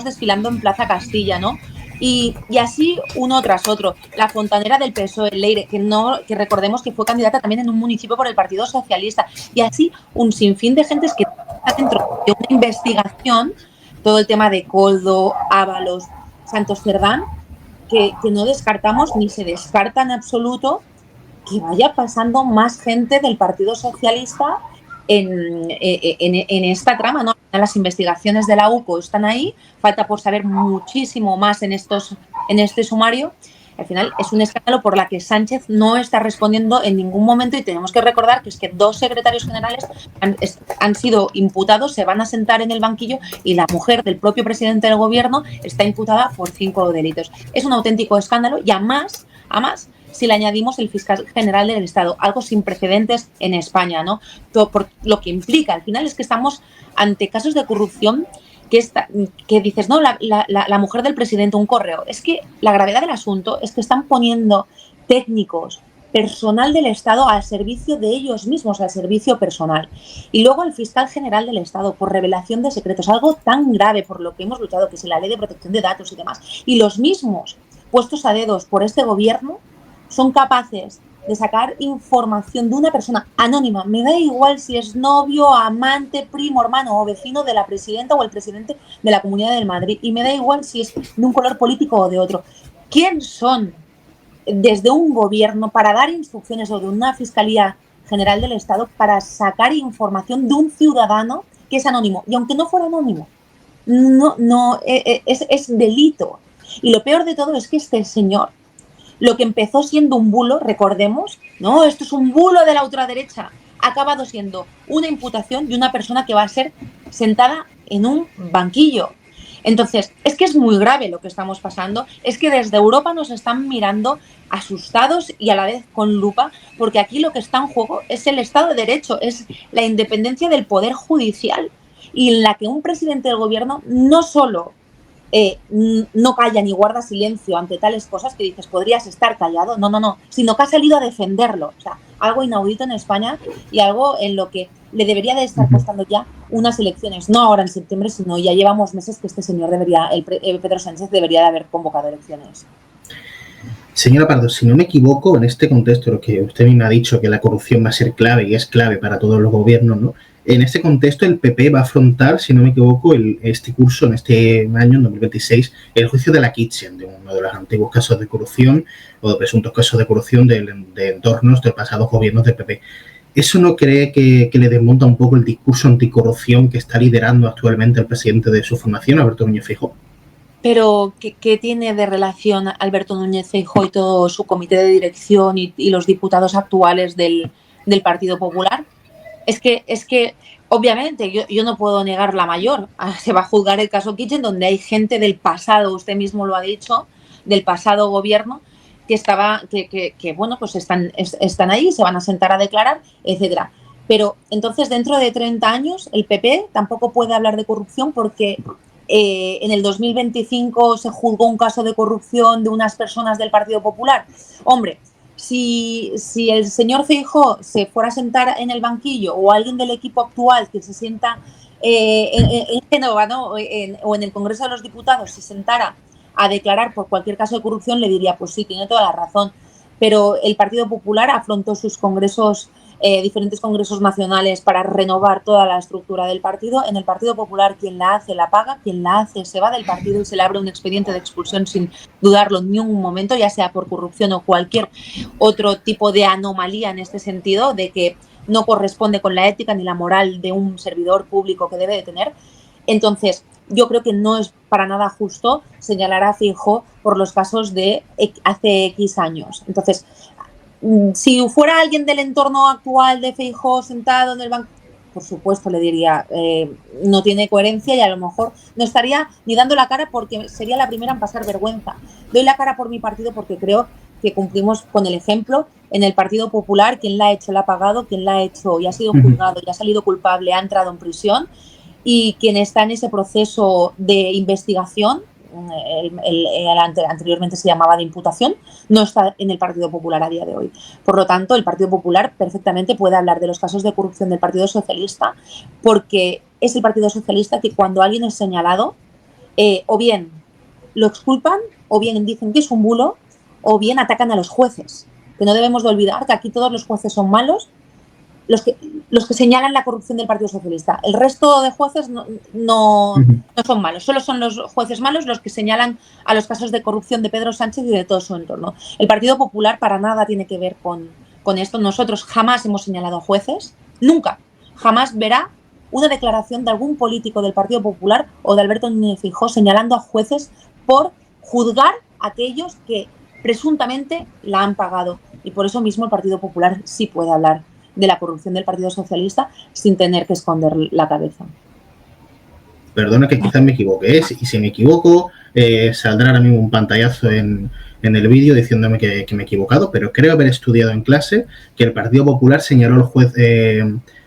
desfilando en Plaza Castilla, ¿no? Y así uno tras otro. La fontanera del PSOE, Leire, que recordemos que fue candidata también en un municipio por el Partido Socialista. Y así un sinfín de gentes que está dentro de una investigación, todo el tema de Koldo, Ábalos, Santos Cerdán, que no descartamos ni se descarta en absoluto que vaya pasando más gente del Partido Socialista en esta trama, ¿no? Las investigaciones de la UCO están ahí, falta por saber muchísimo más en este sumario. Al final es un escándalo por la que Sánchez no está respondiendo en ningún momento, y tenemos que recordar que es que 2 secretarios generales han sido imputados, se van a sentar en el banquillo, y la mujer del propio presidente del gobierno está imputada por 5 delitos. Es un auténtico escándalo, y a más si le añadimos el fiscal general del Estado, algo sin precedentes en España, ¿no? Todo por lo que implica. Al final es que estamos ante casos de corrupción que dices, no, la mujer del presidente, un correo. Es que la gravedad del asunto es que están poniendo técnicos, personal del Estado al servicio de ellos mismos, al servicio personal. Y luego el fiscal general del Estado por revelación de secretos, algo tan grave por lo que hemos luchado, que es la ley de protección de datos y demás. Y los mismos puestos a dedos por este gobierno son capaces de sacar información de una persona anónima. Me da igual si es novio, amante, primo, hermano o vecino de la presidenta o el presidente de la Comunidad de Madrid. Y me da igual si es de un color político o de otro. ¿Quién son desde un gobierno para dar instrucciones o de una Fiscalía General del Estado para sacar información de un ciudadano es anónimo. Y aunque no fuera anónimo, es delito. Y lo peor de todo es que este señor, lo que empezó siendo un bulo, recordemos, no, esto es un bulo de la ultraderecha, ha acabado siendo una imputación de una persona que va a ser sentada en un banquillo. Entonces, es que es muy grave lo que estamos pasando, es que desde Europa nos están mirando asustados y a la vez con lupa, porque aquí lo que está en juego es el Estado de Derecho, es la independencia del Poder Judicial, y en la que un presidente del gobierno no solo no calla ni guarda silencio ante tales cosas que dices, podrías estar callado, no, sino que ha salido a defenderlo. O sea, algo inaudito en España y algo en lo que le debería de estar costando ya unas elecciones, no ahora en septiembre, sino ya llevamos meses que este señor Pedro Sánchez debería de haber convocado elecciones. Señora Pardo, si no me equivoco, en este contexto, lo que usted misma ha dicho, que la corrupción va a ser clave y es clave para todos los gobiernos, ¿no? En este contexto, el PP va a afrontar, si no me equivoco, este curso, en este año, en 2026, el juicio de la Kitchen, de uno de los antiguos casos de corrupción o de presuntos casos de corrupción de entornos de pasados gobiernos del PP. ¿Eso no cree que le desmonta un poco el discurso anticorrupción que está liderando actualmente el presidente de su formación, Alberto Núñez Feijóo? Pero, ¿qué tiene de relación Alberto Núñez Feijóo y todo su comité de dirección y los diputados actuales del Partido Popular? Es que obviamente, yo no puedo negar la mayor. Se va a juzgar el caso Kitchen, donde hay gente del pasado, usted mismo lo ha dicho, del pasado gobierno, que bueno, pues están ahí, se van a sentar a declarar, etcétera. Pero entonces, dentro de 30 años, el PP tampoco puede hablar de corrupción porque en el 2025 se juzgó un caso de corrupción de unas personas del Partido Popular. Hombre, si el señor Feijóo se fuera a sentar en el banquillo o alguien del equipo actual que se sienta en Génova, ¿no? o en el Congreso de los Diputados se sentara a declarar por cualquier caso de corrupción, le diría, pues sí, tiene toda la razón. Pero el Partido Popular afrontó sus congresos, diferentes congresos nacionales para renovar toda la estructura del partido. En el Partido Popular, quien la hace la paga, quien la hace se va del partido y se le abre un expediente de expulsión sin dudarlo ni un momento, ya sea por corrupción o cualquier otro tipo de anomalía en este sentido, de que no corresponde con la ética ni la moral de un servidor público que debe de tener. Entonces, yo creo que no es para nada justo señalar a Feijóo por los casos de hace X años. Entonces, si fuera alguien del entorno actual de Feijóo sentado en el banco, por supuesto le diría, no tiene coherencia y a lo mejor no estaría ni dando la cara porque sería la primera en pasar vergüenza. Doy la cara por mi partido porque creo que cumplimos con el ejemplo. En el Partido Popular, quien la ha hecho, la ha pagado, quien la ha hecho y ha sido juzgado y ha salido culpable, ha entrado en prisión. Y quien está en ese proceso de investigación, anteriormente se llamaba de imputación, no está en el Partido Popular a día de hoy. Por lo tanto, el Partido Popular perfectamente puede hablar de los casos de corrupción del Partido Socialista, porque es el Partido Socialista que cuando alguien es señalado, o bien lo exculpan, o bien dicen que es un bulo, o bien atacan a los jueces. Que no debemos de olvidar que aquí todos los jueces son malos, los que señalan la corrupción del Partido Socialista. El resto de jueces no son malos. Solo son los jueces malos los que señalan a los casos de corrupción de Pedro Sánchez y de todo su entorno. El Partido Popular para nada tiene que ver con esto. Nosotros jamás hemos señalado a jueces. Nunca. Jamás verá una declaración de algún político del Partido Popular o de Alberto Núñez Feijóo señalando a jueces por juzgar a aquellos que presuntamente la han pagado. Y por eso mismo el Partido Popular sí puede hablar de la corrupción del Partido Socialista sin tener que esconder la cabeza. Perdona que quizás me equivoque, y si me equivoco saldrá ahora mismo un pantallazo en el vídeo diciéndome que me he equivocado, pero creo haber estudiado en clase que el Partido Popular señaló al juez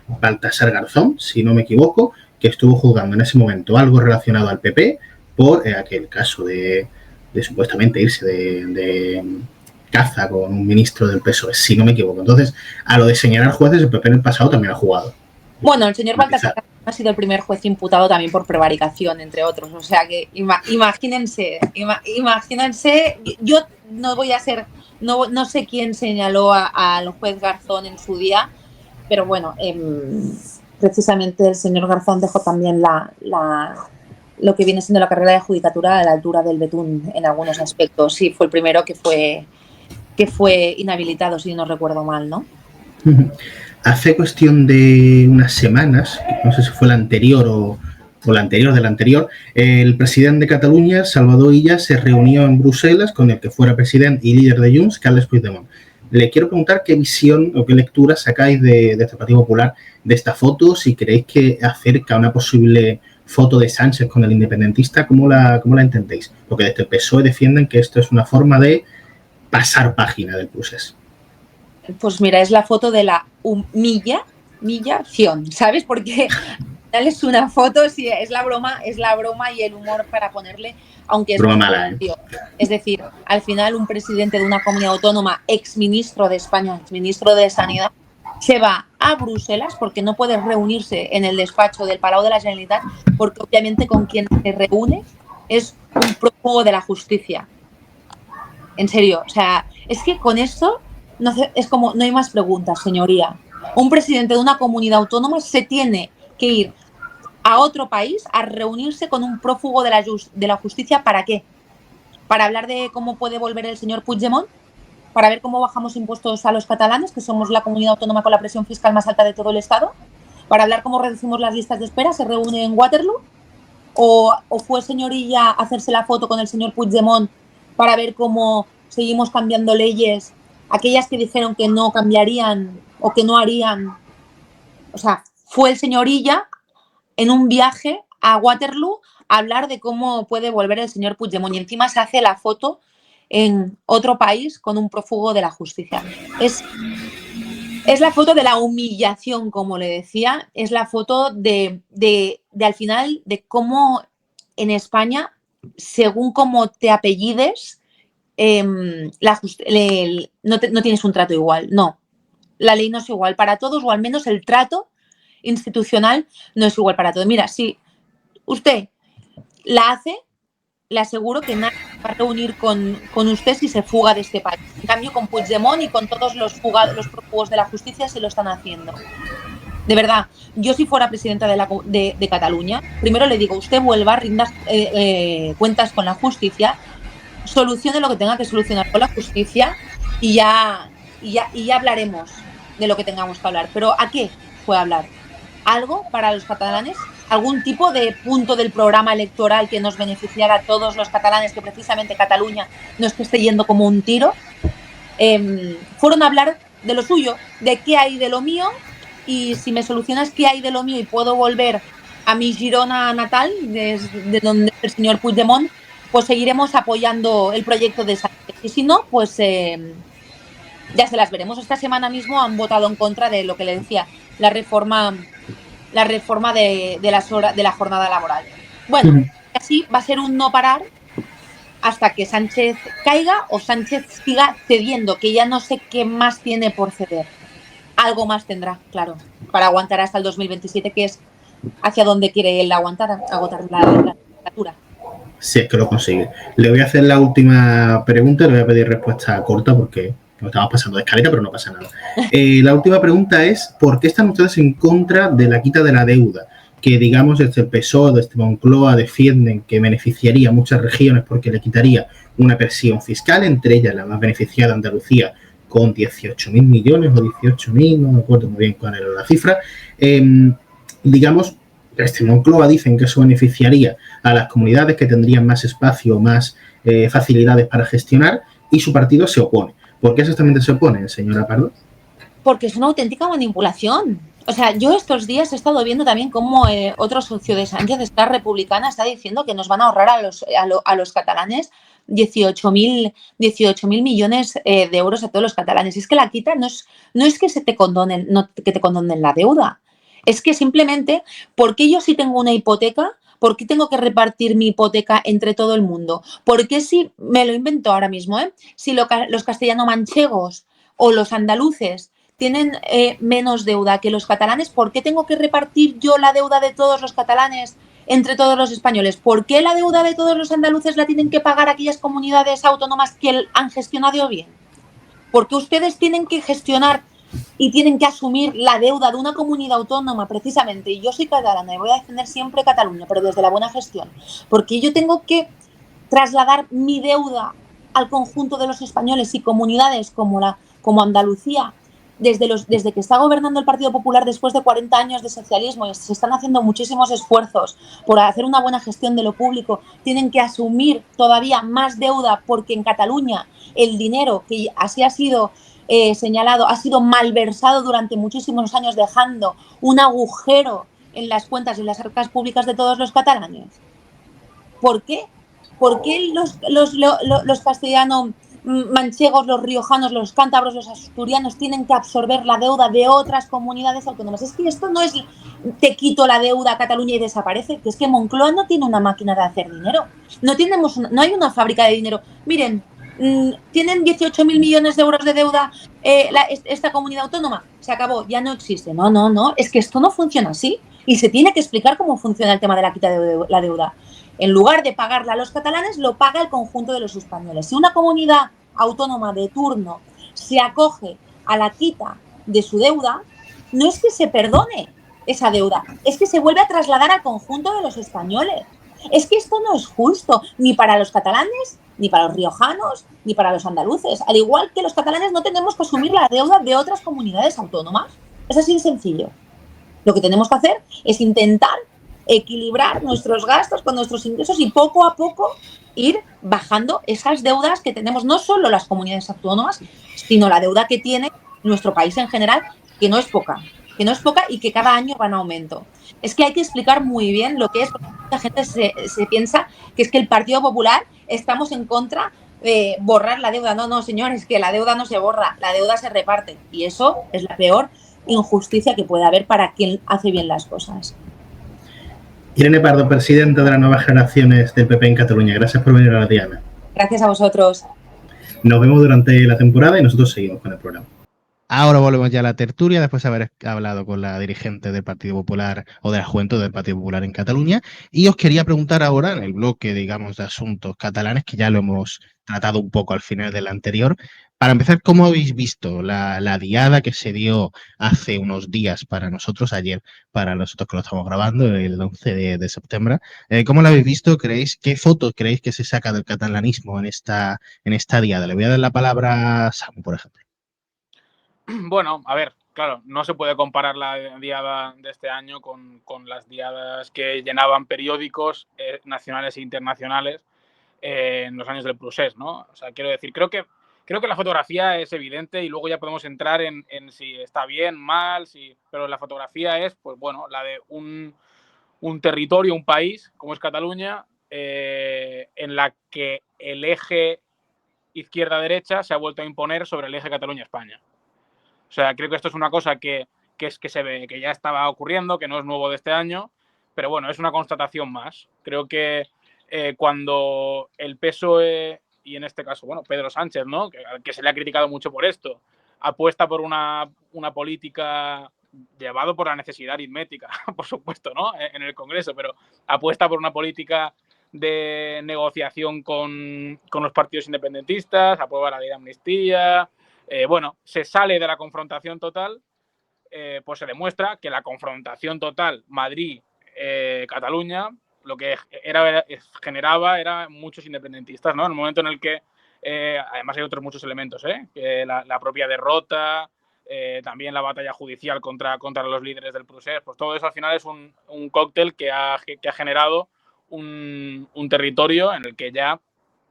Baltasar Garzón, si no me equivoco, que estuvo juzgando en ese momento algo relacionado al PP por aquel caso de supuestamente irse de caza con un ministro del PSOE, si no me equivoco. Entonces, a lo de señalar jueces, el PP en el pasado también ha jugado. Bueno, el señor Baltasar ha sido el primer juez imputado también por prevaricación, entre otros. O sea que imagínense, yo no voy a ser, no sé quién señaló al juez Garzón en su día, pero bueno, precisamente el señor Garzón dejó también lo que viene siendo la carrera de judicatura a la altura del betún en algunos aspectos. Sí, fue el primero que fue inhabilitado, si no recuerdo mal, ¿no? hace cuestión de unas semanas, no sé si fue la anterior o la anterior de la anterior, el presidente de Cataluña, Salvador Illa, se reunió en Bruselas con el que fuera presidente y líder de Junts, Carles Puigdemont. Le quiero preguntar qué visión o qué lectura sacáis de este Partido Popular de esta foto, si creéis que acerca una posible foto de Sánchez con el independentista, ¿cómo la entendéis? Porque desde el PSOE defienden que esto es una forma de pasar página del procés. Pues mira, es la foto de la humillación, ¿sabes? Porque es una foto, sí, es la broma y el humor para ponerle, aunque es broma mala, ¿eh? Es decir, al final un presidente de una comunidad autónoma, exministro de España, exministro de Sanidad, se va a Bruselas porque no puede reunirse en el despacho del Palau de la Generalitat, porque obviamente con quien se reúne es un prófugo de la justicia. En serio, o sea, es que con esto es como, no hay más preguntas, señoría. Un presidente de una comunidad autónoma se tiene que ir a otro país a reunirse con un prófugo de la justicia. ¿Para qué? ¿Para hablar de cómo puede volver el señor Puigdemont? ¿Para ver cómo bajamos impuestos a los catalanes, que somos la comunidad autónoma con la presión fiscal más alta de todo el Estado? ¿Para hablar cómo reducimos las listas de espera? ¿Se reúne en Waterloo? ¿O fue señorilla a hacerse la foto con el señor Puigdemont para ver cómo seguimos cambiando leyes, aquellas que dijeron que no cambiarían o que no harían? O sea, fue el señorilla en un viaje a Waterloo a hablar de cómo puede volver el señor Puigdemont y encima se hace la foto en otro país con un prófugo de la justicia. Es la foto de la humillación, como le decía, es la foto de al final de cómo en España, según cómo te apellides, no tienes un trato igual. No, la ley no es igual para todos, o al menos el trato institucional no es igual para todos. Mira, si usted la hace, le aseguro que nadie va a reunir con usted si se fuga de este país. En cambio, con Puigdemont y con todos los prófugos de la justicia se lo están haciendo. De verdad, yo si fuera presidenta de Cataluña, primero le digo, usted vuelva, rinda cuentas con la justicia, solucione lo que tenga que solucionar con la justicia y ya hablaremos de lo que tengamos que hablar. ¿Pero a qué fue hablar? ¿Algo para los catalanes? ¿Algún tipo de punto del programa electoral que nos beneficiara a todos los catalanes, que precisamente Cataluña no es que esté yendo como un tiro? Fueron a hablar de lo suyo, de qué hay de lo mío, y si me solucionas qué hay de lo mío y puedo volver a mi Girona natal, de donde el señor Puigdemont, pues seguiremos apoyando el proyecto de Sánchez. Y si no, pues ya se las veremos. Esta semana mismo han votado en contra de lo que le decía, la reforma de la jornada laboral. Bueno, así va a ser un no parar hasta que Sánchez caiga o Sánchez siga cediendo, que ya no sé qué más tiene por ceder. Algo más tendrá, claro, para aguantar hasta el 2027, que es hacia donde quiere él agotar la legislatura. Si es que lo consigue. Le voy a hacer la última pregunta, le voy a pedir respuesta corta porque nos estamos pasando de escaleta, pero no pasa nada. La última pregunta es, ¿por qué están ustedes en contra de la quita de la deuda? Que, digamos, desde el PSOE, desde Moncloa, defienden que beneficiaría a muchas regiones porque le quitaría una presión fiscal, entre ellas la más beneficiada, Andalucía, con 18.000 millones o 18.000, no me acuerdo muy bien cuál era la cifra. Digamos, desde Moncloa dicen que eso beneficiaría a las comunidades que tendrían más espacio, más facilidades para gestionar, y su partido se opone. ¿Por qué exactamente se opone, señora Pardo? Porque es una auténtica manipulación. O sea, yo estos días he estado viendo también cómo otro socio de Sánchez, Esquerra Republicana, está diciendo que nos van a ahorrar a los catalanes 18.000 millones de euros a todos los catalanes. Es que la quita no es que te condonen la deuda. Es que simplemente, ¿por qué yo si tengo una hipoteca? ¿Por qué tengo que repartir mi hipoteca entre todo el mundo? ¿Por qué si, me lo invento ahora mismo, si los castellano-manchegos o los andaluces tienen menos deuda que los catalanes, ¿por qué tengo que repartir yo la deuda de todos los catalanes entre todos los españoles? ¿Por qué la deuda de todos los andaluces la tienen que pagar aquellas comunidades autónomas que han gestionado bien? ¿Por qué ustedes tienen que gestionar y tienen que asumir la deuda de una comunidad autónoma precisamente? Y yo soy catalana y voy a defender siempre Cataluña, pero desde la buena gestión. Porque yo tengo que trasladar mi deuda al conjunto de los españoles y comunidades como Andalucía, desde que está gobernando el Partido Popular después de 40 años de socialismo, y se están haciendo muchísimos esfuerzos por hacer una buena gestión de lo público, tienen que asumir todavía más deuda porque en Cataluña el dinero que así ha sido señalado ha sido malversado durante muchísimos años, dejando un agujero en las cuentas y en las arcas públicas de todos los catalanes. ¿Por qué? ¿Por qué los castellanos manchegos, los riojanos, los cántabros, los asturianos tienen que absorber la deuda de otras comunidades autónomas? Es que esto no es te quito la deuda a Cataluña y desaparece, que es que Moncloa no tiene una máquina de hacer dinero, no hay una fábrica de dinero. Miren, tienen 18.000 millones de euros de deuda esta comunidad autónoma, se acabó, ya no existe. No, es que esto no funciona así y se tiene que explicar cómo funciona el tema de la quita de la deuda. En lugar de pagarla a los catalanes, lo paga el conjunto de los españoles. Si una comunidad autónoma de turno se acoge a la quita de su deuda, no es que se perdone esa deuda, es que se vuelve a trasladar al conjunto de los españoles. Es que esto no es justo, ni para los catalanes, ni para los riojanos, ni para los andaluces. Al igual que los catalanes no tenemos que asumir la deuda de otras comunidades autónomas. Es así de sencillo. Lo que tenemos que hacer es intentar equilibrar nuestros gastos con nuestros ingresos y poco a poco ir bajando esas deudas que tenemos, no solo las comunidades autónomas, sino la deuda que tiene nuestro país en general, que no es poca y que cada año va en aumento. Es que hay que explicar muy bien lo que es, porque mucha gente se piensa que es que el Partido Popular estamos en contra de borrar la deuda. No, señores, que la deuda no se borra, la deuda se reparte, y eso es la peor injusticia que puede haber para quien hace bien las cosas. Irene Pardo, presidenta de las nuevas generaciones del PP en Cataluña. Gracias por venir a la Diana. Gracias a vosotros. Nos vemos durante la temporada y nosotros seguimos con el programa. Ahora volvemos ya a la tertulia, después de haber hablado con la dirigente del Partido Popular o de la Juventud del Partido Popular en Cataluña. Y os quería preguntar ahora, en el bloque, digamos, de asuntos catalanes, que ya lo hemos tratado un poco al final del anterior, para empezar, ¿cómo habéis visto la diada que se dio hace unos días para nosotros, ayer para nosotros que lo estamos grabando, el 11 de septiembre? ¿Cómo la habéis visto? ¿Qué fotos creéis que se saca del catalanismo en esta diada? Le voy a dar la palabra a Samu, por ejemplo. Bueno, a ver, claro, no se puede comparar la diada de este año con las diadas que llenaban periódicos nacionales e internacionales en los años del procés, ¿no? O sea, quiero decir, creo que la fotografía es evidente y luego ya podemos entrar en si está bien, mal, pero la fotografía es, pues bueno, la de un territorio, un país, como es Cataluña, en la que el eje izquierda-derecha se ha vuelto a imponer sobre el eje Cataluña-España. O sea, creo que esto es una cosa que se ve, que ya estaba ocurriendo, que no es nuevo de este año, pero bueno, es una constatación más. Creo que cuando el PSOE, y en este caso, bueno, Pedro Sánchez, ¿no? que se le ha criticado mucho por esto, apuesta por una política llevado por la necesidad aritmética, por supuesto, ¿no? En el Congreso, pero apuesta por una política de negociación con los partidos independentistas, aprueba la ley de amnistía. Bueno, se sale de la confrontación total, pues se demuestra que la confrontación total Madrid-Cataluña lo que generaba era muchos independentistas, ¿no? En el momento en el que, además hay otros muchos elementos, que la propia derrota, también la batalla judicial contra los líderes del procés, pues todo eso al final es un cóctel que ha generado un territorio en el que ya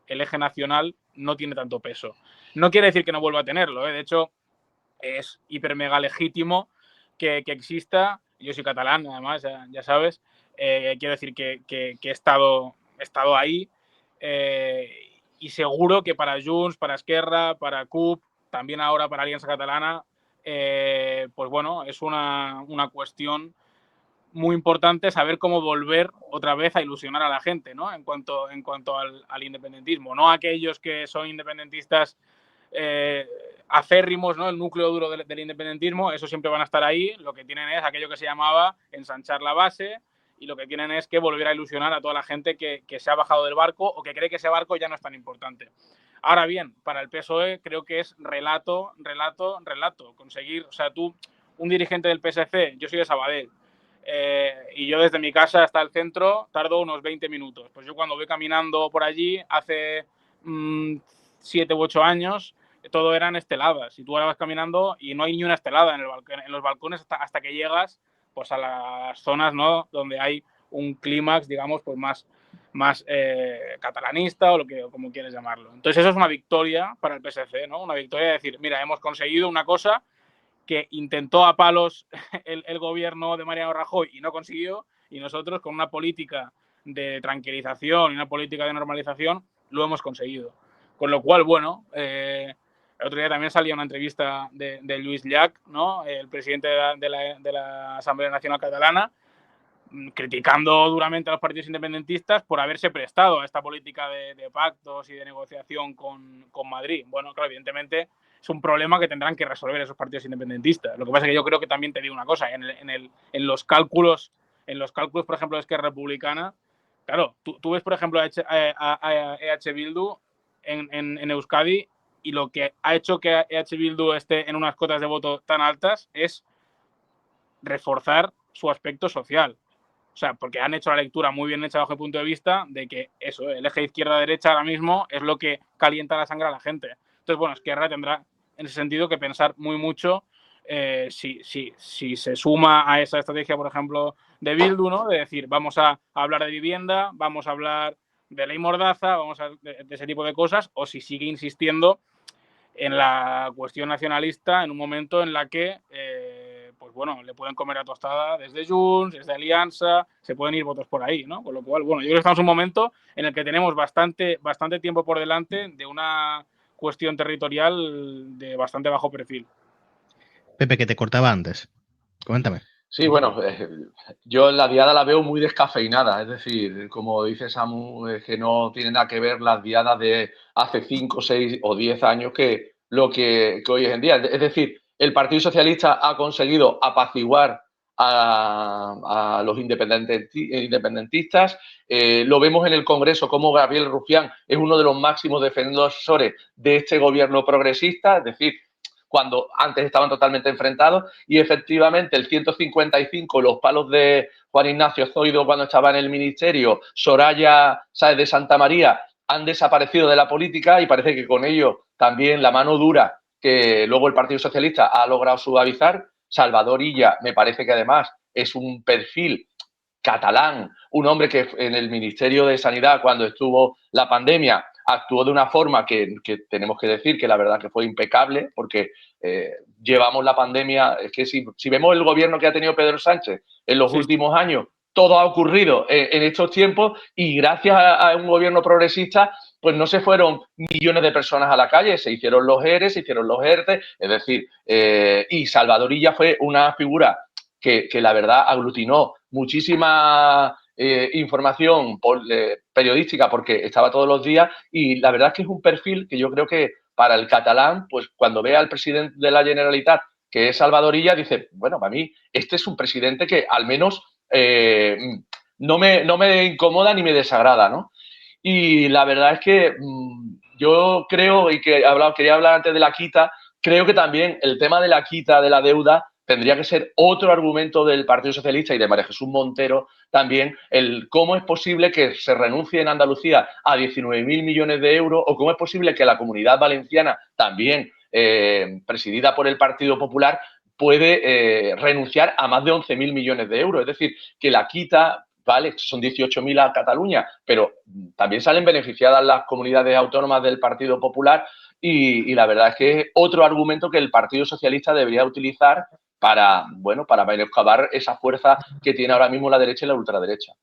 el eje nacional no tiene tanto peso. No quiere decir que no vuelva a tenerlo, de hecho es hiper mega legítimo que exista. Yo soy catalán, además, ya sabes, quiero decir que he estado ahí, y seguro que para Junts, para Esquerra, para CUP, también ahora para Alianza Catalana, pues bueno, es una cuestión muy importante saber cómo volver otra vez a ilusionar a la gente, ¿no? En cuanto al independentismo, no aquellos que son independentistas acérrimos, ¿no? El núcleo duro del independentismo, eso siempre van a estar ahí. Lo que tienen es aquello que se llamaba ensanchar la base, y lo que tienen es que volver a ilusionar a toda la gente que se ha bajado del barco o que cree que ese barco ya no es tan importante. Ahora bien, para el PSOE creo que es relato. Conseguir, o sea, tú, un dirigente del PSC, yo soy de Sabadell, y yo desde mi casa hasta el centro tardo unos 20 minutos. Pues yo cuando voy caminando por allí hace 7 u 8 años, todo eran esteladas. Y tú ahora vas caminando y no hay ni una estelada en los balcones hasta que llegas pues a las zonas, ¿no?, donde hay un clímax, digamos, pues más catalanista o como quieres llamarlo. Entonces eso es una victoria para el PSC, ¿no? Una victoria de decir, mira, hemos conseguido una cosa que intentó a palos el gobierno de Mariano Rajoy y no consiguió, y nosotros con una política de tranquilización y una política de normalización lo hemos conseguido. Con lo cual, bueno, el otro día también salía una entrevista de Lluís Llach, ¿no?, el presidente de la Asamblea Nacional Catalana, criticando duramente a los partidos independentistas por haberse prestado a esta política de pactos y de negociación con Madrid. Bueno, claro, evidentemente es un problema que tendrán que resolver esos partidos independentistas. Lo que pasa es que yo creo que también te digo una cosa, en los cálculos, por ejemplo, de Esquerra Republicana, claro, tú ves, por ejemplo, a EH Bildu en Euskadi, y lo que ha hecho que EH Bildu esté en unas cotas de voto tan altas es reforzar su aspecto social. O sea, porque han hecho la lectura muy bien hecha bajo el punto de vista de que eso, el eje izquierda-derecha ahora mismo es lo que calienta la sangre a la gente. Entonces, bueno, Esquerra tendrá en ese sentido que pensar muy mucho si se suma a esa estrategia, por ejemplo, de Bildu, ¿no?, de decir, vamos a hablar de vivienda, vamos a hablar de ley mordaza, vamos a de ese tipo de cosas, o si sigue insistiendo en la cuestión nacionalista en un momento en la que pues bueno, le pueden comer a tostada desde Junts, desde Alianza, se pueden ir votos por ahí, ¿no? Con lo cual, bueno, yo creo que estamos en un momento en el que tenemos bastante tiempo por delante de una cuestión territorial de bastante bajo perfil. Pepe, que te cortaba antes. Coméntame. Sí, bueno, yo la diada la veo muy descafeinada, es decir, como dice Samu, es que no tiene nada que ver las diadas de hace 5, 6 o 10 años que lo que hoy es en día. Es decir, el Partido Socialista ha conseguido apaciguar a los independentistas. Lo vemos en el Congreso como Gabriel Rufián es uno de los máximos defensores de este gobierno progresista, es decir, cuando antes estaban totalmente enfrentados, y efectivamente el 155, los palos de Juan Ignacio Zoido cuando estaba en el ministerio, Soraya Sáez de Santa María, han desaparecido de la política, y parece que con ello también la mano dura que luego el Partido Socialista ha logrado suavizar. Salvador Illa me parece que además es un perfil catalán, un hombre que en el Ministerio de Sanidad, cuando estuvo la pandemia, actuó de una forma que tenemos que decir que la verdad que fue impecable, porque llevamos la pandemia, es que si vemos el gobierno que ha tenido Pedro Sánchez en los últimos años, todo ha ocurrido en estos tiempos, y gracias a un gobierno progresista, pues no se fueron millones de personas a la calle, se hicieron los ERE, se hicieron los ERTE, es decir, y Salvador Illa fue una figura que la verdad aglutinó muchísima información periodística, porque estaba todos los días, y la verdad es que es un perfil que yo creo que para el catalán, pues cuando ve al presidente de la Generalitat, que es Salvador Illa, dice, bueno, para mí este es un presidente que al menos no me incomoda ni me desagrada, ¿no? Y la verdad es que yo creo, y que quería hablar antes de la quita, creo que también el tema de la quita de la deuda tendría que ser otro argumento del Partido Socialista y de María Jesús Montero también, el cómo es posible que se renuncie en Andalucía a 19.000 millones de euros, o cómo es posible que la Comunidad Valenciana, también presidida por el Partido Popular, puede renunciar a más de 11.000 millones de euros. Es decir, que la quita, vale, son 18.000 a Cataluña, pero también salen beneficiadas las comunidades autónomas del Partido Popular, y la verdad es que es otro argumento que el Partido Socialista debería utilizar para menoscabar esa fuerza que tiene ahora mismo la derecha y la ultraderecha.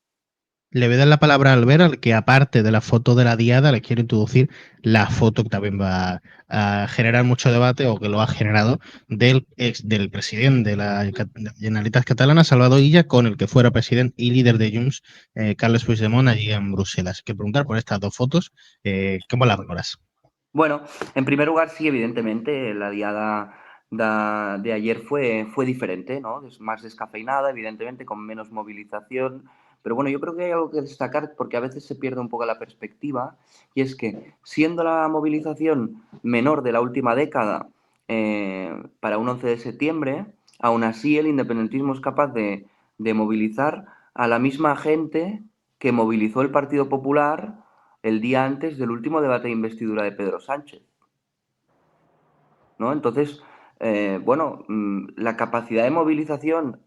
Le voy a dar la palabra a Albert, al que aparte de la foto de la diada le quiero introducir la foto que también va a generar mucho debate, o que lo ha generado, del presidente de la Generalitat Catalana, Salvador Illa, con el que fuera presidente y líder de Junts, Carles Puigdemont, allí en Bruselas. Quiero preguntar por estas dos fotos, ¿cómo las valoras? Bueno, en primer lugar, sí, evidentemente, la diada de ayer fue diferente, ¿no? Es más descafeinada, evidentemente, con menos movilización. Pero bueno, yo creo que hay algo que destacar, porque a veces se pierde un poco la perspectiva, y es que, siendo la movilización menor de la última década para un 11 de septiembre, aún así el independentismo es capaz de movilizar a la misma gente que movilizó el Partido Popular el día antes del último debate de investidura de Pedro Sánchez. ¿no? Entonces, bueno, la capacidad de movilización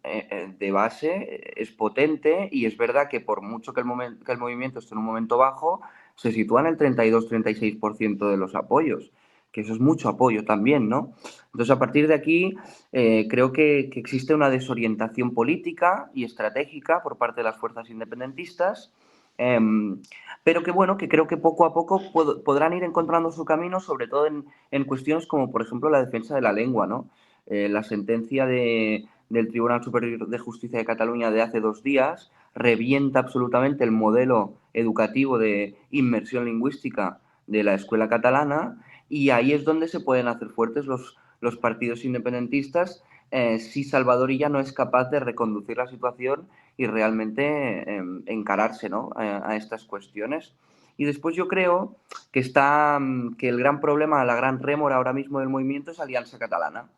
de base es potente y es verdad que por mucho que el movimiento esté en un momento bajo, se sitúa en el 32-36% de los apoyos, que eso es mucho apoyo también, ¿no? Entonces, a partir de aquí, creo que existe una desorientación política y estratégica por parte de las fuerzas independentistas, pero que bueno, que creo que poco a poco podrán ir encontrando su camino, sobre todo en cuestiones como, por ejemplo, la defensa de la lengua, ¿no? La sentencia del Tribunal Superior de Justicia de Cataluña de hace 2 días revienta absolutamente el modelo educativo de inmersión lingüística de la escuela catalana, y ahí es donde se pueden hacer fuertes los partidos independentistas si Salvador Illa no es capaz de reconducir la situación y realmente encararse, ¿no? a estas cuestiones. Y después yo creo que que el gran problema, la gran rémora ahora mismo del movimiento es Alianza Catalana,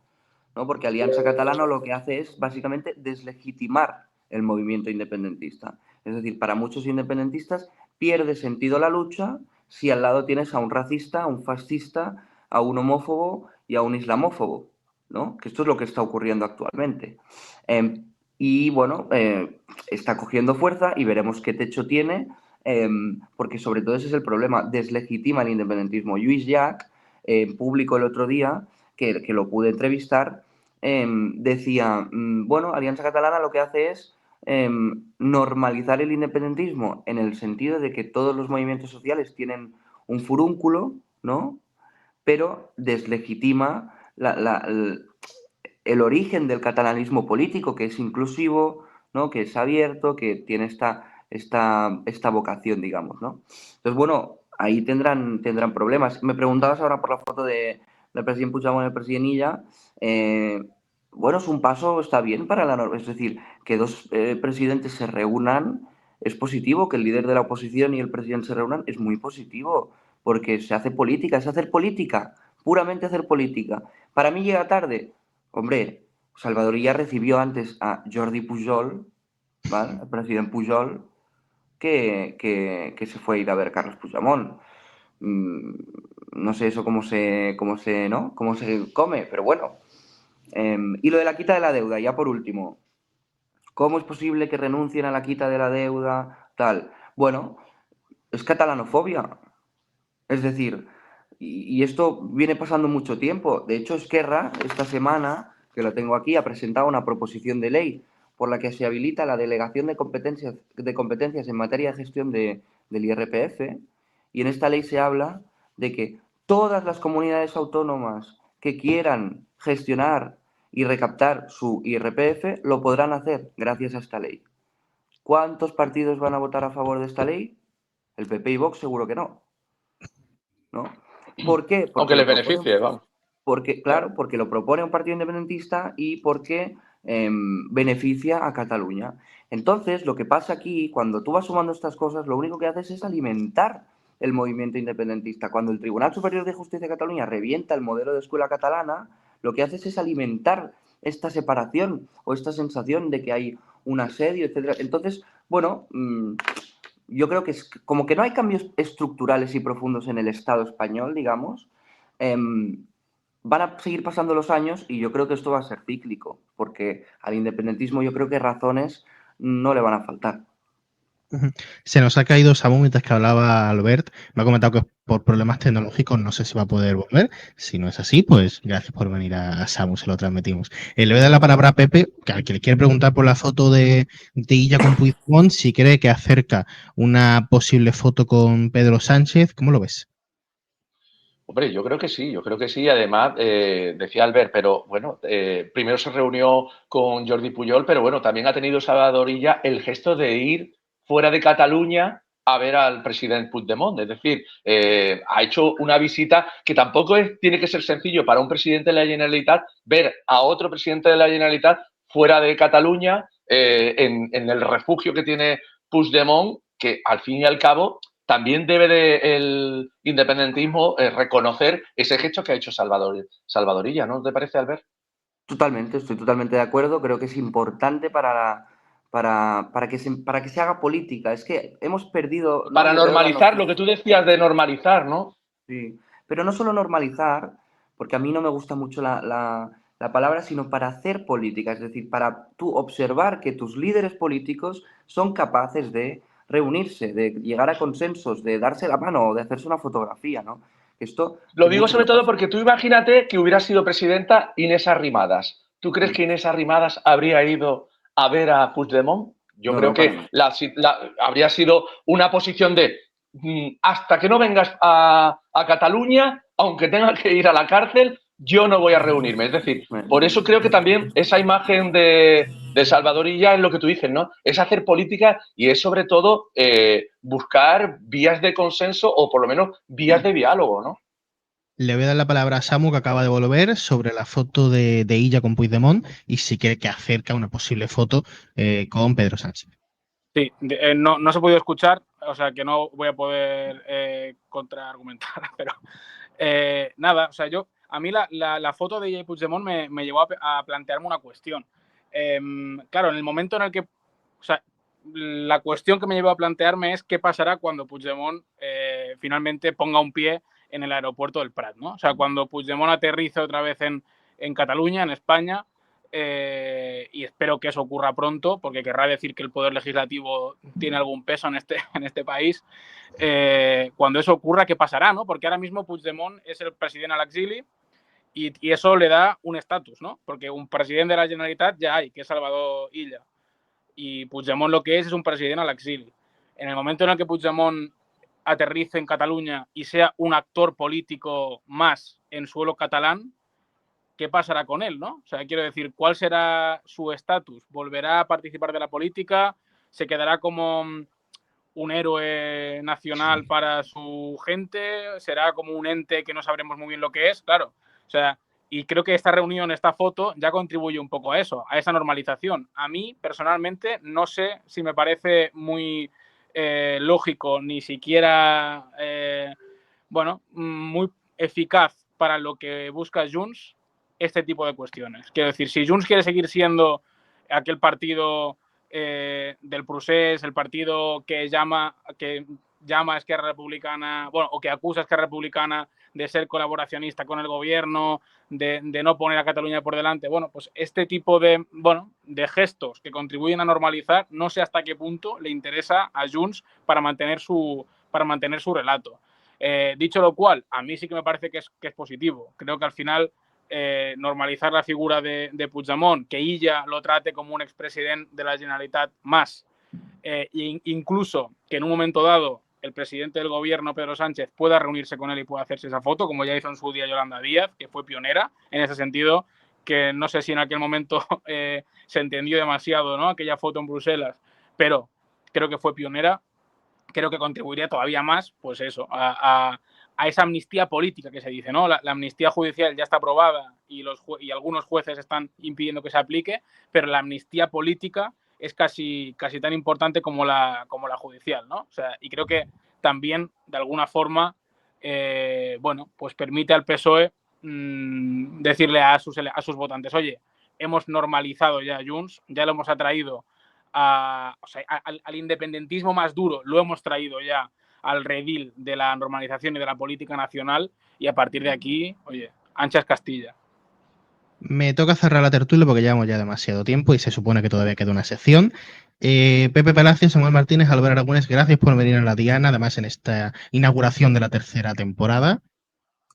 ¿no? Porque Alianza Catalana lo que hace es básicamente deslegitimar el movimiento independentista. Es decir, para muchos independentistas pierde sentido la lucha si al lado tienes a un racista, a un fascista, a un homófobo y a un islamófobo, ¿no? Que esto es lo que está ocurriendo actualmente. Y bueno, está cogiendo fuerza y veremos qué techo tiene, porque sobre todo ese es el problema, deslegitima el independentismo. Lluís Llach, en público el otro día, que lo pude entrevistar, decía, bueno, Alianza Catalana lo que hace es normalizar el independentismo en el sentido de que todos los movimientos sociales tienen un furúnculo, ¿no? Pero deslegitima el origen del catalanismo político, que es inclusivo, ¿no? Que es abierto, que tiene esta vocación, digamos, ¿no? Entonces, bueno, ahí tendrán problemas. Me preguntabas ahora por la foto del presidente Puigdemont y el presidente Illa. Bueno, es un paso, está bien para la norma. Es decir, que dos presidentes se reúnan es positivo, que el líder de la oposición y el presidente se reúnan es muy positivo, porque se hace política, es hacer política, puramente hacer política. Para mí llega tarde. Hombre, Salvador Illa recibió antes a Jordi Pujol, ¿vale? El presidente Pujol, que se fue a ir a ver a Carles Puigdemont. No sé eso cómo se come, pero bueno. Y lo de la quita de la deuda, ya por último. ¿Cómo es posible que renuncien a la quita de la deuda? Tal. Bueno, es catalanofobia. Es decir, y esto viene pasando mucho tiempo. De hecho, Esquerra, esta semana, que lo tengo aquí, ha presentado una proposición de ley por la que se habilita la delegación de competencias en materia de gestión del IRPF, y en esta ley se habla de que todas las comunidades autónomas que quieran gestionar y recaptar su IRPF lo podrán hacer gracias a esta ley. ¿Cuántos partidos van a votar a favor de esta ley? El PP y Vox seguro que no. ¿No? ¿Por qué? Porque aunque les beneficie, vamos. Porque lo propone un partido independentista y porque beneficia a Cataluña. Entonces, lo que pasa aquí, cuando tú vas sumando estas cosas, lo único que haces es alimentar el movimiento independentista. Cuando el Tribunal Superior de Justicia de Cataluña revienta el modelo de escuela catalana, lo que haces es alimentar esta separación o esta sensación de que hay un asedio, etcétera. Entonces, bueno, yo creo que es como que no hay cambios estructurales y profundos en el Estado español, digamos. Van a seguir pasando los años y yo creo que esto va a ser cíclico, porque al independentismo yo creo que razones no le van a faltar. Se nos ha caído Samu mientras que hablaba Albert. Me ha comentado que por problemas tecnológicos no sé si va a poder volver. Si no es así, pues gracias por venir a Samu, se lo transmitimos. Le voy a dar la palabra a Pepe, que al que le quiere preguntar por la foto de Illa con Puigdemont, si cree que acerca una posible foto con Pedro Sánchez. ¿Cómo lo ves? Hombre, yo creo que sí. Además, decía Albert, pero bueno, primero se reunió con Jordi Pujol, pero bueno, también ha tenido Salvador Illa el gesto de ir fuera de Cataluña a ver al presidente Puigdemont. Es decir, ha hecho una visita que tampoco tiene que ser sencillo para un presidente de la Generalitat ver a otro presidente de la Generalitat fuera de Cataluña, en el refugio que tiene Puigdemont, que al fin y al cabo también debe el independentismo reconocer ese gesto que ha hecho Salvador Illa, ¿no te parece, Albert? Totalmente, estoy totalmente de acuerdo. Creo que es importante para que se haga política. Es que hemos perdido... Para normalizar lo que tú decías de normalizar, ¿no? Sí, pero no solo normalizar, porque a mí no me gusta mucho la palabra, sino para hacer política, es decir, para tú observar que tus líderes políticos son capaces de reunirse, de llegar a consensos, de darse la mano o de hacerse una fotografía, ¿no? Esto Lo digo sobre todo porque tú imagínate que hubiera sido presidenta Inés Arrimadas. ¿Tú crees que Inés Arrimadas habría ido a ver a Puigdemont? Yo creo que habría sido una posición de hasta que no vengas a Cataluña, aunque tenga que ir a la cárcel, yo no voy a reunirme. Es decir, por eso creo que también esa imagen de Salvador Illa es lo que tú dices, ¿no? Es hacer política y es sobre todo buscar vías de consenso o por lo menos vías de diálogo, ¿no? Le voy a dar la palabra a Samu, que acaba de volver, sobre la foto de Illa con Puigdemont y si cree que acerca una posible foto con Pedro Sánchez. Sí, no se ha podido escuchar, o sea que no voy a poder contraargumentar, pero nada, o sea, a mí la foto de Illa y Puigdemont me llevó a plantearme una cuestión. Claro, en el momento en el que, o sea, la cuestión que me llevó a plantearme es qué pasará cuando Puigdemont finalmente ponga un pie en el aeropuerto del Prat, ¿no? O sea, cuando Puigdemont aterrice otra vez en Cataluña, en España, y espero que eso ocurra pronto, porque querrá decir que el poder legislativo tiene algún peso en este país. Cuando eso ocurra, ¿qué pasará, no? Porque ahora mismo Puigdemont es el presidente al exili y eso le da un estatus, ¿no? Porque un presidente de la Generalitat ya hay, que es Salvador Illa. Y Puigdemont lo que es un presidente al exili. En el momento en el que Puigdemont aterrice en Cataluña y sea un actor político más en suelo catalán, ¿qué pasará con él, no? O sea, quiero decir, ¿cuál será su estatus? ¿Volverá a participar de la política? ¿Se quedará como un héroe nacional para su gente? ¿Será como un ente que no sabremos muy bien lo que es? Claro, o sea, y creo que esta reunión, esta foto, ya contribuye un poco a eso, a esa normalización. A mí, personalmente, no sé si me parece muy lógico, ni siquiera, muy eficaz para lo que busca Junts este tipo de cuestiones. Quiero decir, si Junts quiere seguir siendo aquel partido del procés, el partido que llama a Esquerra Republicana, o que acusa a Esquerra Republicana de ser colaboracionista con el gobierno, de no poner a Cataluña por delante, pues este tipo de gestos que contribuyen a normalizar, no sé hasta qué punto le interesa a Junts para mantener su relato. Dicho lo cual, a mí sí que me parece que es positivo. Creo que al final normalizar la figura de Puigdemont, que Illa lo trate como un expresidente de la Generalitat más, incluso que en un momento dado el presidente del gobierno, Pedro Sánchez, pueda reunirse con él y pueda hacerse esa foto, como ya hizo en su día Yolanda Díaz, que fue pionera en ese sentido, que no sé si en aquel momento se entendió demasiado, ¿no? Aquella foto en Bruselas, pero creo que fue pionera. Creo que contribuiría todavía más, pues eso, a esa amnistía política que se dice, ¿no? La amnistía judicial ya está aprobada y algunos jueces están impidiendo que se aplique, pero la amnistía política es casi tan importante como la judicial, ¿no? O sea, y creo que también, de alguna forma, pues permite al PSOE decirle a sus votantes, oye, hemos normalizado ya a Junts, ya lo hemos atraído al independentismo más duro, lo hemos traído ya al redil de la normalización y de la política nacional, y a partir de aquí, oye, ancha es Castilla. Me toca cerrar la tertulia porque llevamos ya demasiado tiempo y se supone que todavía queda una sección. Pepe Palacios, Samuel Martínez, Álvaro Aragonés, gracias por venir a la Diana, además en esta inauguración de la tercera temporada.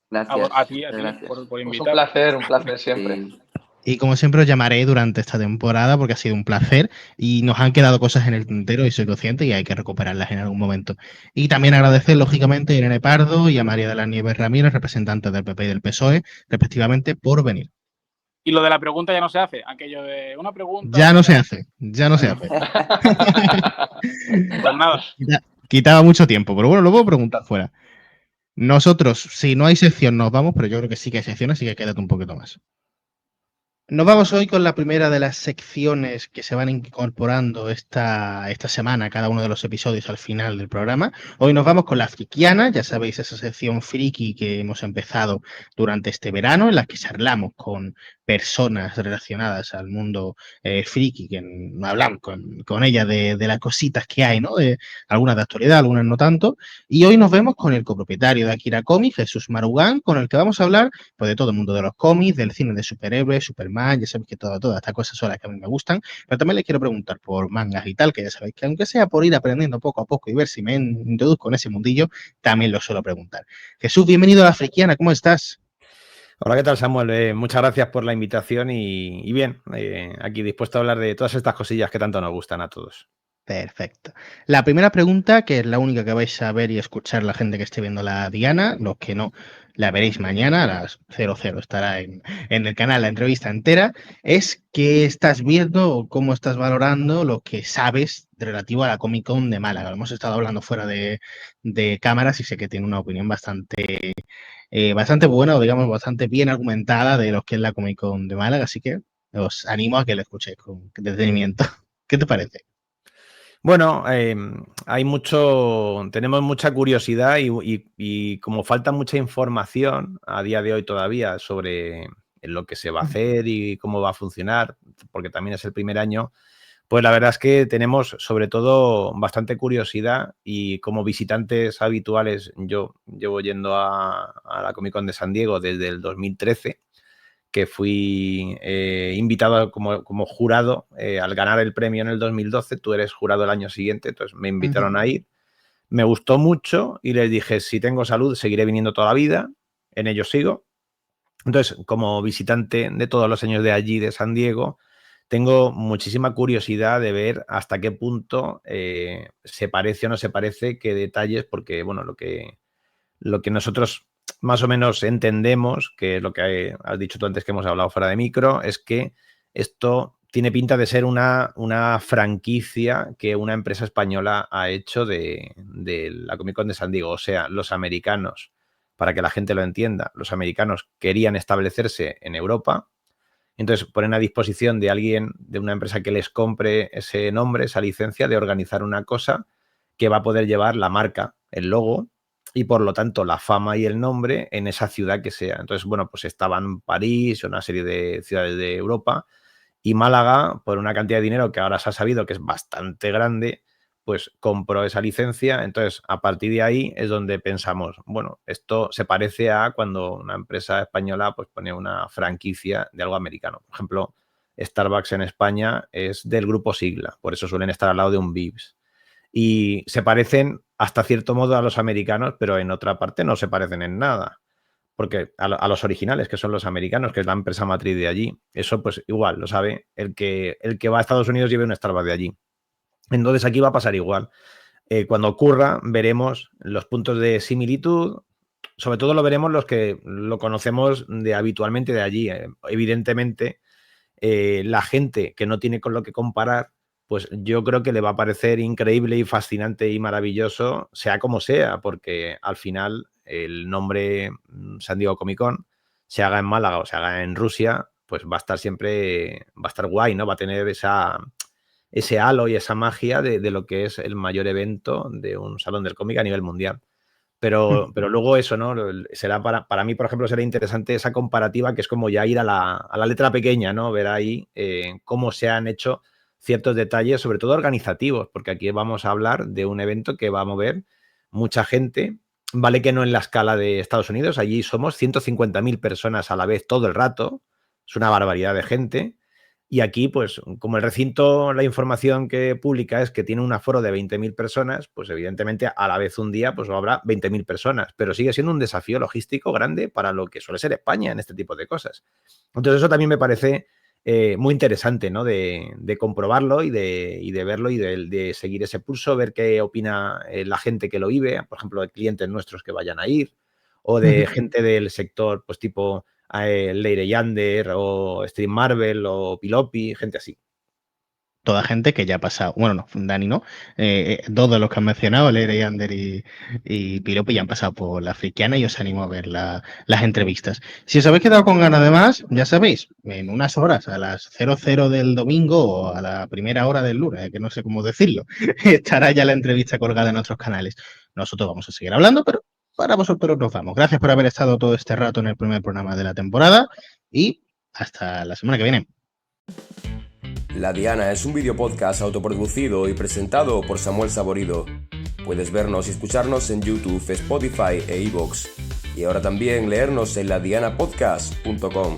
Gracias. A ti Gracias. por invitar. Un placer siempre. Sí. Y como siempre os llamaré durante esta temporada porque ha sido un placer y nos han quedado cosas en el tintero y soy consciente y hay que recuperarlas en algún momento. Y también agradecer lógicamente a Irene Pardo y a María de las Nieves Ramírez, representantes del PP y del PSOE, respectivamente, por venir. Y lo de la pregunta ya no se hace, aquello de una pregunta... Ya no se hace. Pues nada. Quitaba mucho tiempo, pero bueno, lo puedo preguntar fuera. Nosotros, si no hay sección, nos vamos, pero yo creo que sí que hay sección, así que quédate un poquito más. Nos vamos hoy con la primera de las secciones que se van incorporando esta semana, cada uno de los episodios al final del programa. Hoy nos vamos con la Frikiana, ya sabéis, esa sección friki que hemos empezado durante este verano, en la que charlamos con personas relacionadas al mundo friki, que hablamos con ella de las cositas que hay, ¿no? Algunas de actualidad, algunas no tanto. Y hoy nos vemos con el copropietario de Akira Comics, Jesús Marugán, con el que vamos a hablar pues, de todo el mundo de los cómics, del cine de superhéroes, Superman, ya sabéis que todas estas cosas son las que a mí me gustan, pero también les quiero preguntar por mangas y tal, que ya sabéis que aunque sea por ir aprendiendo poco a poco y ver si me introduzco en ese mundillo, también lo suelo preguntar. Jesús, bienvenido a La Frikiana, ¿cómo estás? Hola, ¿qué tal, Samuel? Muchas gracias por la invitación y bien, aquí dispuesto a hablar de todas estas cosillas que tanto nos gustan a todos. Perfecto. La primera pregunta, que es la única que vais a ver y escuchar la gente que esté viendo la Diana, los que no, la veréis mañana a las 00, estará en el canal la entrevista entera, es qué estás viendo o cómo estás valorando lo que sabes relativo a la Comic Con de Málaga. Hemos estado hablando fuera de cámaras y sé que tiene una opinión bastante buena o digamos bastante bien argumentada de lo que es la Comic Con de Málaga, así que os animo a que lo escuchéis con detenimiento. ¿Qué te parece? Bueno, tenemos mucha curiosidad y como falta mucha información a día de hoy todavía sobre lo que se va a hacer y cómo va a funcionar, porque también es el primer año, pues la verdad es que tenemos sobre todo bastante curiosidad y como visitantes habituales, yo llevo yendo a la Comic Con de San Diego desde el 2013, que fui invitado como jurado al ganar el premio en el 2012. Tú eres jurado el año siguiente, entonces me invitaron a ir. Me gustó mucho y les dije, si tengo salud, seguiré viniendo toda la vida. En ello sigo. Entonces, como visitante de todos los años de allí, de San Diego, tengo muchísima curiosidad de ver hasta qué punto se parece o no se parece, qué detalles, porque, bueno, lo que nosotros más o menos entendemos, que lo que has dicho tú antes que hemos hablado fuera de micro, es que esto tiene pinta de ser una franquicia que una empresa española ha hecho de la Comic Con de San Diego. O sea, los americanos, para que la gente lo entienda, los americanos querían establecerse en Europa, entonces ponen a disposición de alguien, de una empresa que les compre ese nombre, esa licencia, de organizar una cosa que va a poder llevar la marca, el logo, y por lo tanto la fama y el nombre en esa ciudad que sea. Entonces, bueno, pues estaban París, una serie de ciudades de Europa, y Málaga, por una cantidad de dinero que ahora se ha sabido que es bastante grande, pues compró esa licencia. Entonces, a partir de ahí es donde pensamos, bueno, esto se parece a cuando una empresa española pues pone una franquicia de algo americano. Por ejemplo, Starbucks en España es del grupo Sigla, por eso suelen estar al lado de un Vips. Y se parecen hasta cierto modo a los americanos, pero en otra parte no se parecen en nada. Porque a los originales, que son los americanos, que es la empresa matriz de allí, eso pues igual lo sabe el que va a Estados Unidos y ve un Starbucks de allí. Entonces aquí va a pasar igual. Cuando ocurra, veremos los puntos de similitud. Sobre todo lo veremos los que lo conocemos habitualmente de allí. Evidentemente, la gente que no tiene con lo que comparar, pues yo creo que le va a parecer increíble y fascinante y maravilloso, sea como sea, porque al final el nombre San Diego Comic Con, se haga en Málaga o se haga en Rusia, pues va a estar siempre, va a estar guay, ¿no? Va a tener ese halo y esa magia de lo que es el mayor evento de un salón del cómic a nivel mundial. Pero luego eso, ¿no? Será para mí, por ejemplo, será interesante esa comparativa, que es como ya ir a la letra pequeña, ¿no? Ver ahí cómo se han hecho ciertos detalles, sobre todo organizativos, porque aquí vamos a hablar de un evento que va a mover mucha gente. Vale que no en la escala de Estados Unidos, allí somos 150.000 personas a la vez todo el rato, es una barbaridad de gente. Y aquí, pues, como el recinto, la información que publica es que tiene un aforo de 20.000 personas, pues evidentemente a la vez un día pues habrá 20.000 personas, pero sigue siendo un desafío logístico grande para lo que suele ser España en este tipo de cosas. Entonces eso también me parece muy interesante, ¿no? De comprobarlo y de verlo y de seguir ese pulso, ver qué opina la gente que lo vive, por ejemplo, de clientes nuestros que vayan a ir, o de gente del sector, pues tipo Leire Yander o Stream Marvel o Pilopi, gente así. Toda gente que ya ha pasado, bueno, no, Dani no, dos de los que han mencionado, Leire Yander y Piropi, ya han pasado por La Frikiana y os animo a ver las entrevistas. Si os habéis quedado con ganas de más, ya sabéis, en unas horas, a las 00 del domingo o a la primera hora del lunes, que no sé cómo decirlo, estará ya la entrevista colgada en otros canales. Nosotros vamos a seguir hablando, pero para vosotros nos vamos. Gracias por haber estado todo este rato en el primer programa de la temporada y Hasta la semana que viene. La Diana es un videopodcast autoproducido y presentado por Samuel Saborido. Puedes vernos y escucharnos en YouTube, Spotify e iVoox. Y ahora también leernos en ladianapodcast.com.